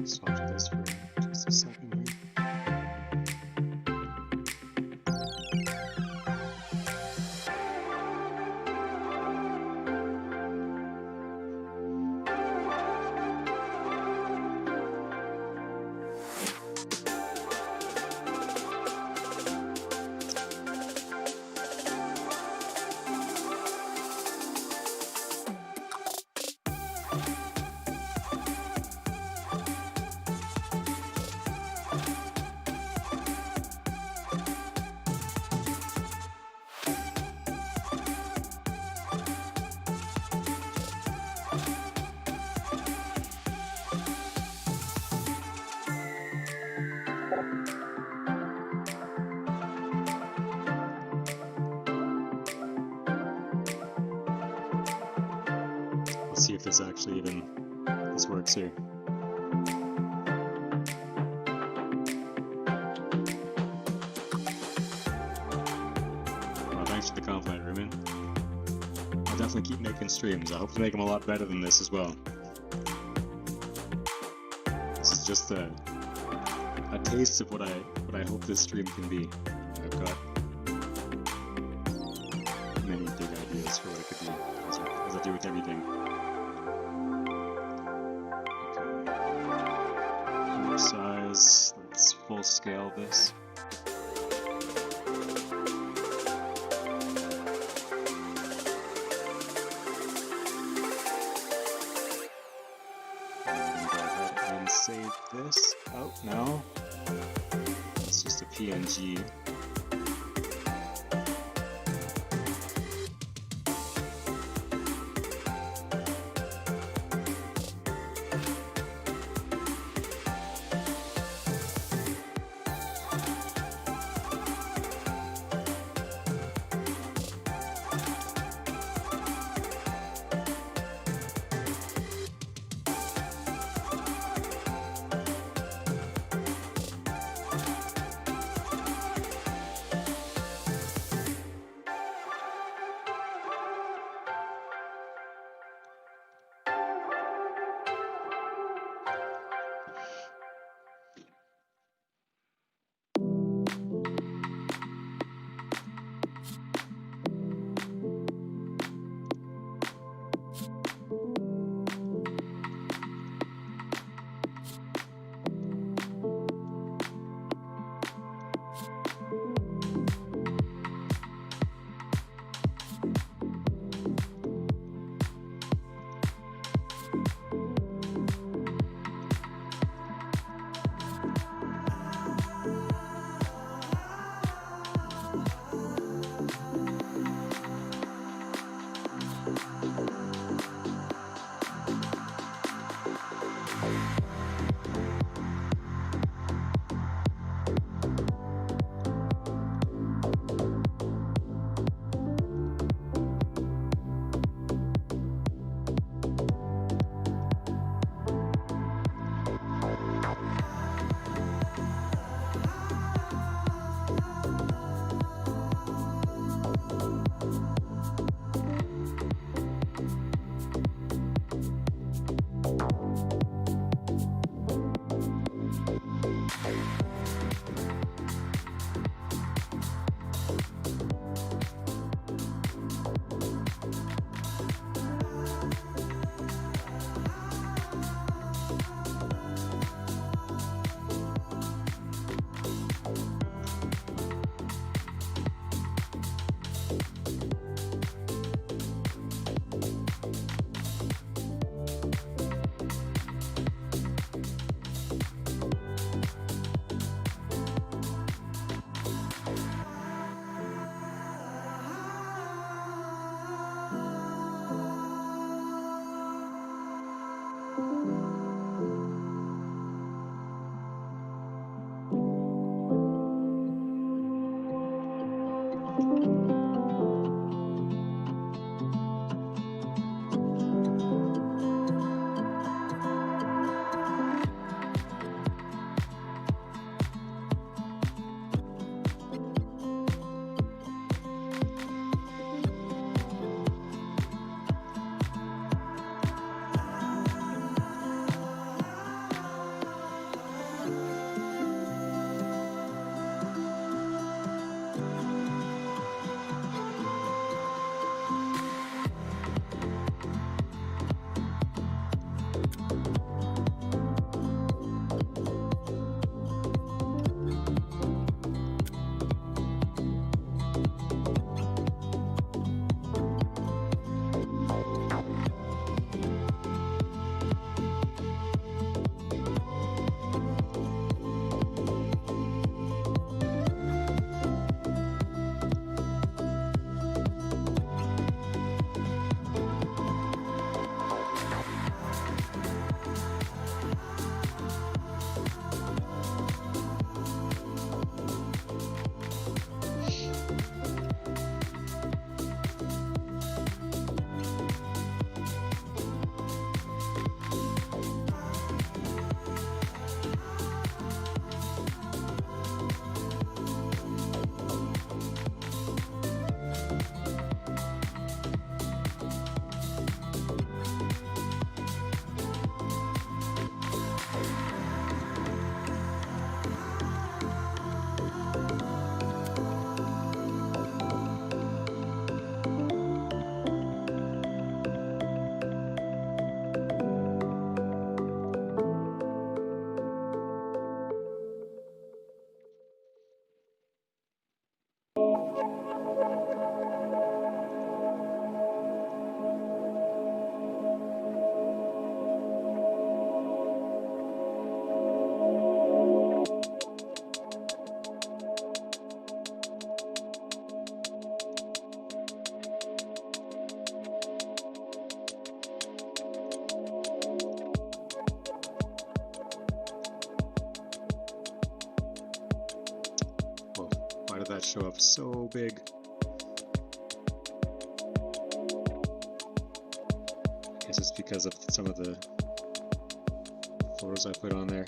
So I'll do this for just a second here. Let's see if this actually even this works here. Well, thanks for the compliment, Ruben. I'll definitely keep making streams. I hope to make them a lot better than this as well. This is just a taste of what I hope this stream can be. I've got many big ideas for what it could be, as I do with everything. Okay. Size. Let's full scale this. I'm gonna go ahead and save this out now. It's just a PNG. did that show up so big? I guess it's because of some of the photos I put on there.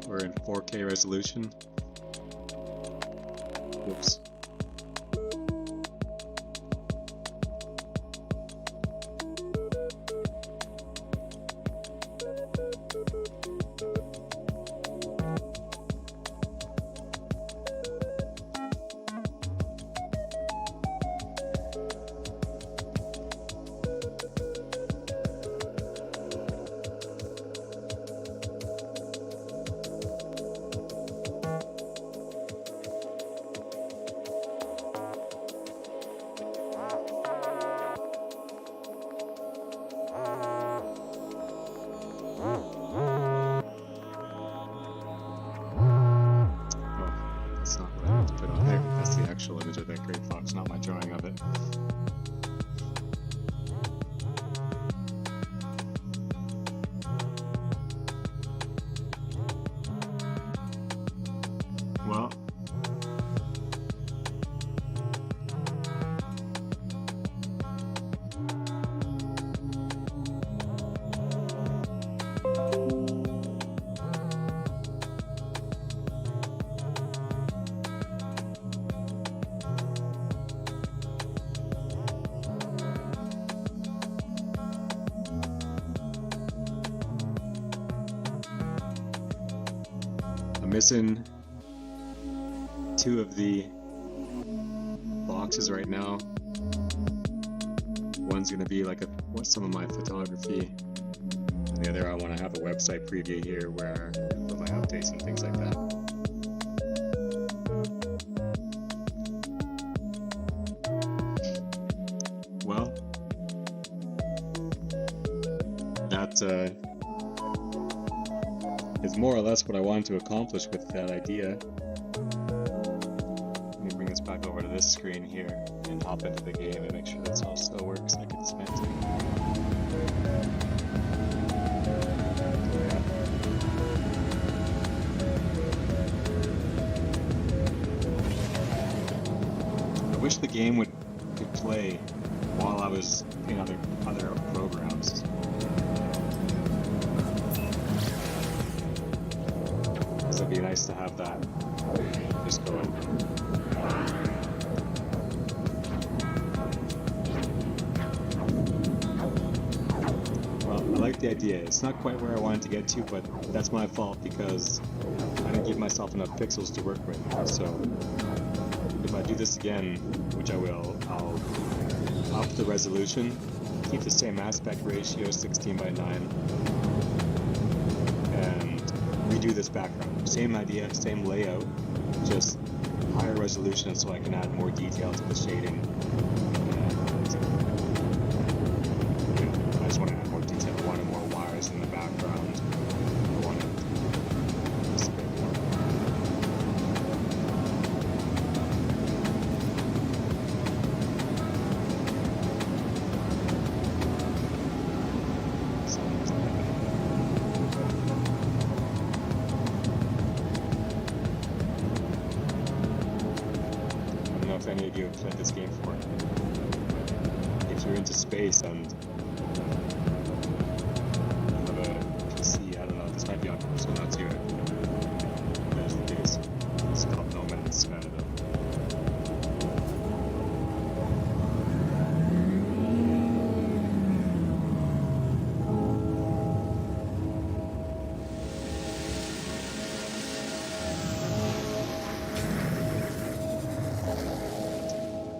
We're in 4K resolution. Whoops. Image of that great fox, not my drawing of it. Well, I'm missing 2 of the boxes right now. One's gonna be like some of my photography, and the other I want to have a website preview here where I put my updates and things like that. Well, that is more or less what I wanted to accomplish with that idea. Let me bring this back over to this screen here and hop into the game and make sure that's all still works like it's meant to. I wish the game could play while I was in other programs. It'd be nice to have that just going. Well, I like the idea. It's not quite where I wanted to get to, but that's my fault because I didn't give myself enough pixels to work with. So if I do this again, which I will, I'll up the resolution, keep the same aspect ratio, 16:9, and redo this background. Same idea, same layout, just higher resolution so I can add more detail to the shading. I just want to add more detail. I wanted more wires in the background. I wanted just a bit more. If any of you have played this game before. If you're into space and you have a PC, I don't know, this might be on console, not too good. That's the case. It's called No Man's Sky though.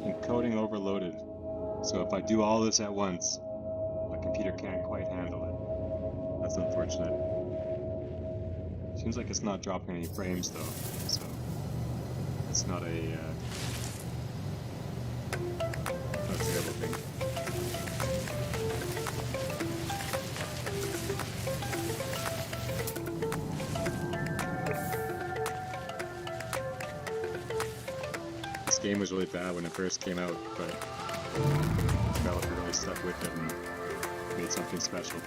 Encoding overloaded. So if I do all this at once, my computer can't quite handle it. That's unfortunate. Seems like it's not dropping any frames though, so it's not a terrible thing. This game was really bad when it first came out, but the developer really stuck with it and made something special.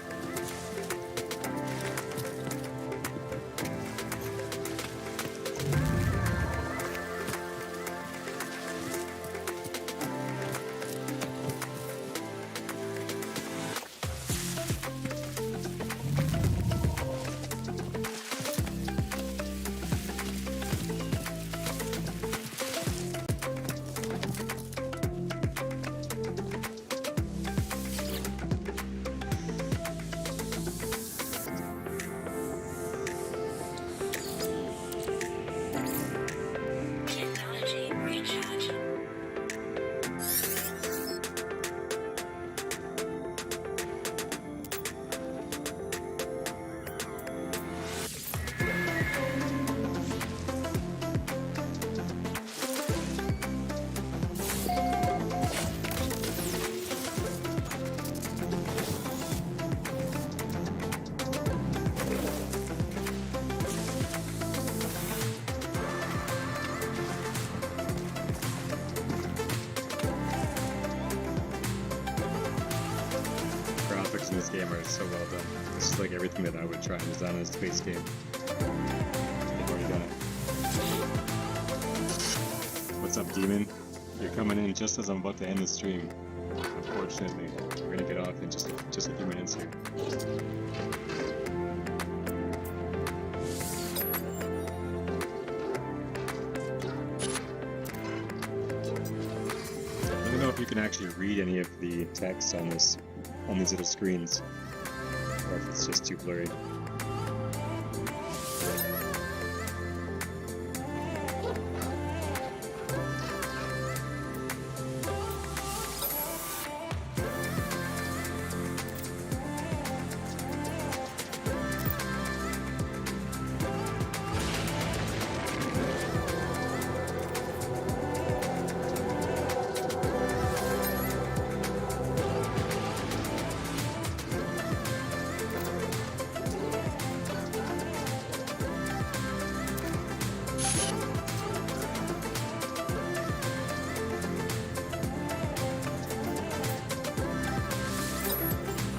game are so well done. It's just like everything that I would try and design in a space game. They've already done it. What's up, Demon? You're coming in just as I'm about to end the stream. Unfortunately, we're gonna get off in just a few minutes here. Let me know if you can actually read any of the text on these little screens, or if it's just too blurry.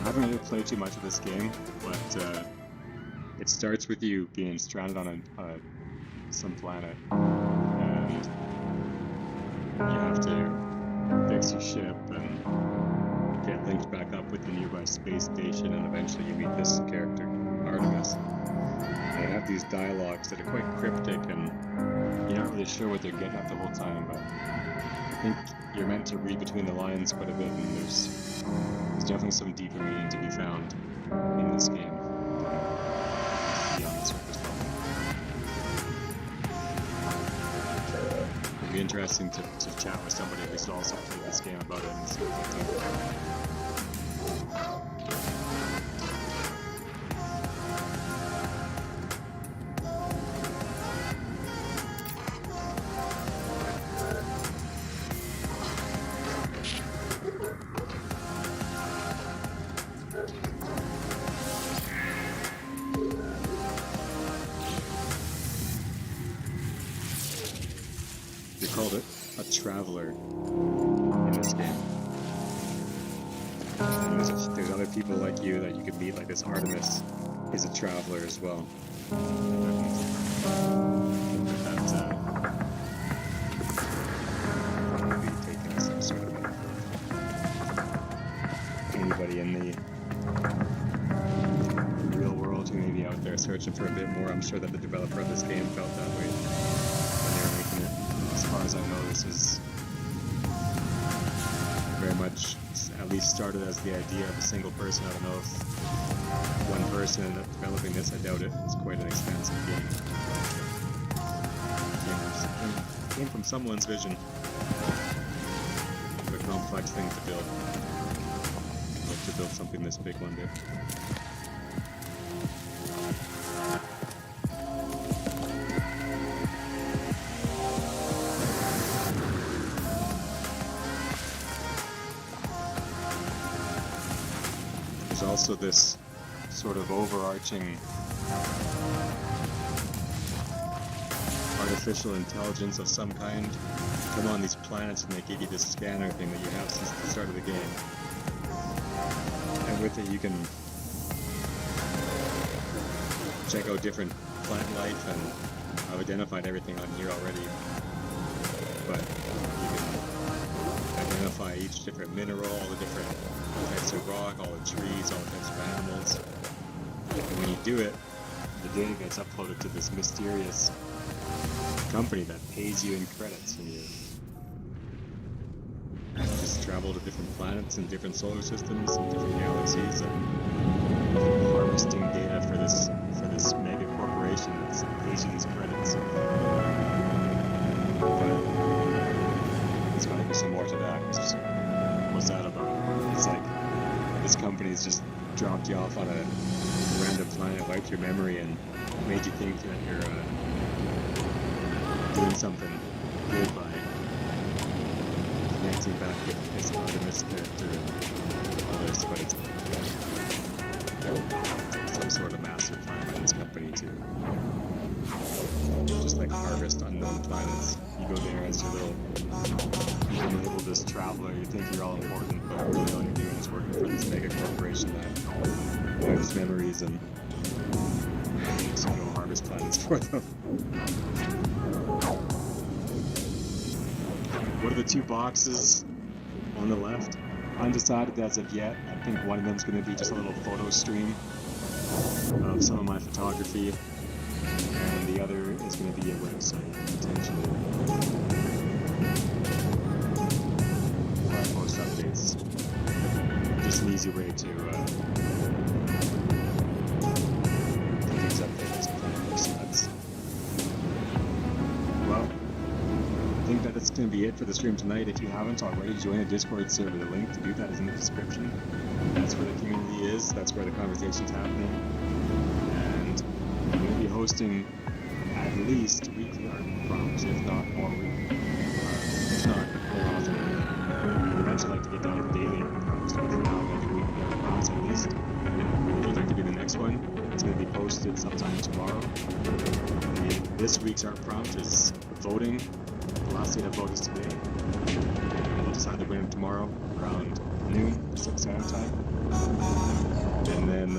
I haven't really played too much of this game, but it starts with you being stranded on some planet, and you have to fix your ship and get linked back up with the nearby space station, and eventually you meet this character, Artemis. They have these dialogues that are quite cryptic, and you're not really sure what they're getting at the whole time, but I think you're meant to read between the lines quite a bit, and there's definitely some deeper meaning to be found in this game beyond the surface level. It'd be interesting to chat with somebody who's also played this game about it and see what they think. They called it a traveler in this game. And there's other people like you that you could meet, like this Artemis is a traveler as well. That's probably taken as some sort of metaphor. Anybody in the real world who may be out there searching for a bit more, I'm sure that the developer of this game felt that way when they were making it. As far as I know, this is very much at least started as the idea of a single person. I don't know if one person ended up developing this. I doubt it. It's quite an expansive game. Came from someone's vision. What a complex thing to build. Hope to build something this big one day. There's also this sort of overarching artificial intelligence of some kind come on these planets, and they give you this scanner thing that you have since the start of the game. And with it you can check out different plant life, and I've identified everything on here already, but you can identify each different mineral, all the different types of rock, all the trees, all the types of animals. And when you do it, the data gets uploaded to this mysterious company that pays you in credits, and you just travel to different planets and different solar systems and different galaxies, and harvesting data for this mega corporation that pays you these credits. But there's got to be some more to that. What's that about? It's like this company's just dropped you off on a random planet, wiped your memory, and made you think that you're doing something good by connecting back with this Artemis character and all this, but it's some sort of master plan by this company to just like harvest unknown planets. You go there as your little, you can label this traveler, you think you're all important, but really all you're doing is working working for this mega corporation that owns memories and so no harvest planets for them. What are the two boxes on the left? Undecided as of yet. I think one of them is going to be just a little photo stream of some of my photography, and the other is going to be a website, potentially, where I post updates. Just an easy way to get these updates if that makes sense. Well, I think that it's going to be it for the stream tonight. If you haven't already, join the Discord server. The link to do that is in the description. That's where the community is. That's where the conversation's happening. And I'm going to be hosting at least weekly art prompts, if not more weekly. If not more often. I'd eventually like to get down to daily art prompts, but for now I'm going to do weekly art prompts at least. If you'd like to be the next one, it's going to be posted sometime tomorrow. This week's art prompt is voting. The last day to vote is today. We'll decide the winner tomorrow around noon, Pacific Standard Time. And then,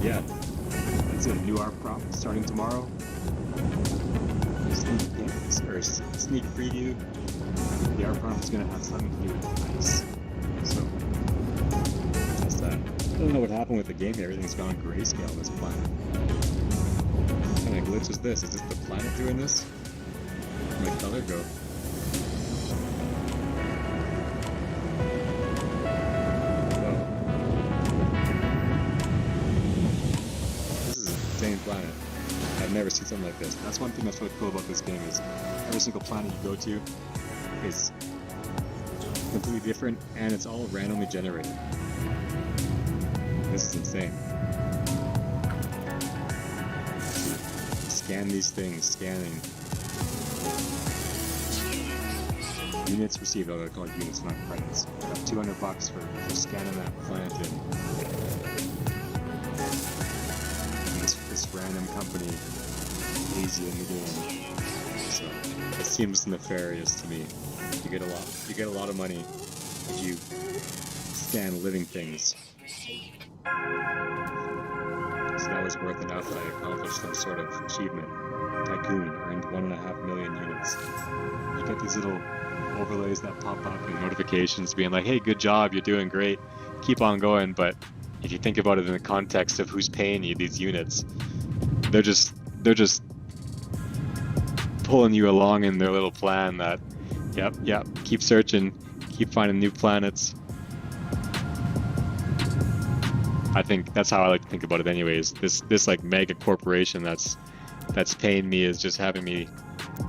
yeah, that's it. New art prompt starting tomorrow. Sneak preview. The art prompt is going to have something to do with ice. So, that's that. I don't know what happened with the game here. Everything's gone grayscale on this planet. What kind of glitch is this? Is this the planet doing this? Where'd my color go? This is an insane planet. I've never seen something like this. That's one thing that's really cool about this game is every single planet you go to is completely different and it's all randomly generated. This is insane. Scan these things, scanning. Units received, oh, they're called units, not credits. I got $200 for scanning that planet in. This random company pays you in the game. So it seems nefarious to me. You get a lot of money if you scan living things. So that was worth enough that I accomplished some sort of achievement. Tycoon earned 1.5 million units. You get these little overlays that pop up and notifications being like, hey, good job, you're doing great, keep on going. But if you think about it in the context of who's paying you these units, they're just pulling you along in their little plan that, yep, keep searching, keep finding new planets. I think that's how I like to think about it anyways. This like mega corporation that's paying me is just having me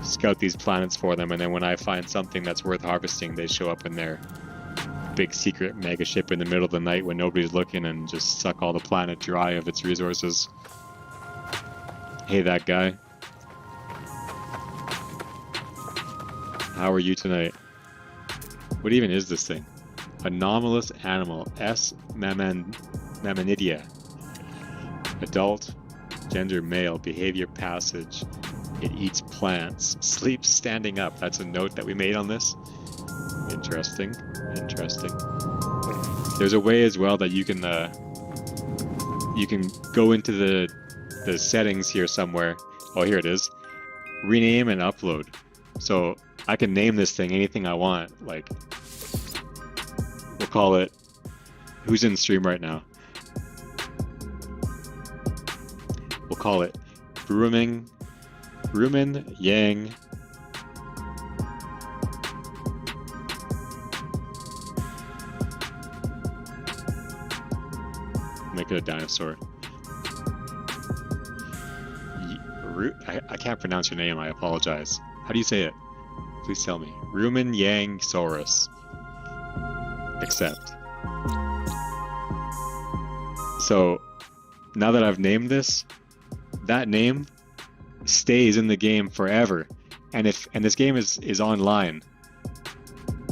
scout these planets for them, and then when I find something that's worth harvesting, they show up in their big secret mega ship in the middle of the night when nobody's looking and just suck all the planet dry of its resources. Hey, that guy. How are you tonight? What even is this thing? Anomalous animal. S. Mammonidia. Adult. Gender male. Behavior passage. It eats plants. Sleeps standing up. That's a note that we made on this. Interesting. There's a way as well that you can go into the settings here somewhere. Oh, here it is. Rename and upload. So I can name this thing anything I want. Like, we'll call it, who's in stream right now? We'll call it Rumen Yang. Make it a dinosaur. I can't pronounce your name, I apologize. How do you say it? Please tell me. Rumen Yang Saurus. Accept. So, now that I've named this, that name stays in the game forever. And this game is online.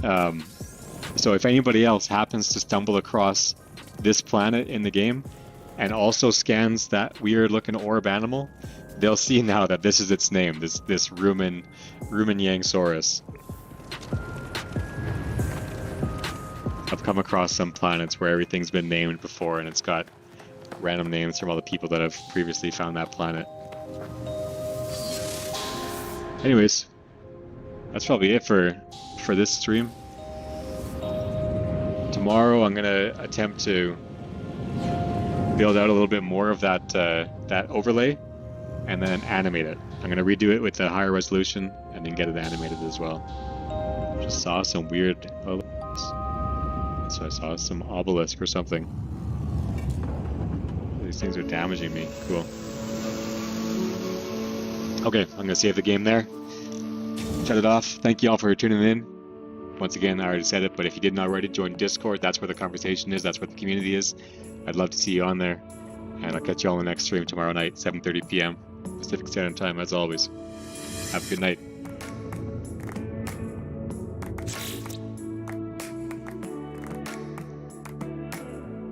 So if anybody else happens to stumble across this planet in the game and also scans that weird looking orb animal, they'll see now that this is its name, this Rumen Yang Saurus. come across some planets where everything's been named before and it's got random names from all the people that have previously found that planet. Anyways, that's probably it for this stream. Tomorrow I'm gonna attempt to build out a little bit more of that that overlay and then animate it. I'm gonna redo it with a higher resolution and then get it animated as well. Just saw some weird. So I saw some obelisk or something. These things are damaging me. Cool. Okay, I'm gonna save the game there. Shut it off. Thank you all for tuning in. Once again, I already said it, but if you didn't already, join Discord. That's where the conversation is. That's where the community is. I'd love to see you on there. And I'll catch you all on the next stream tomorrow night, 7:30 p.m. Pacific Standard Time, as always. Have a good night.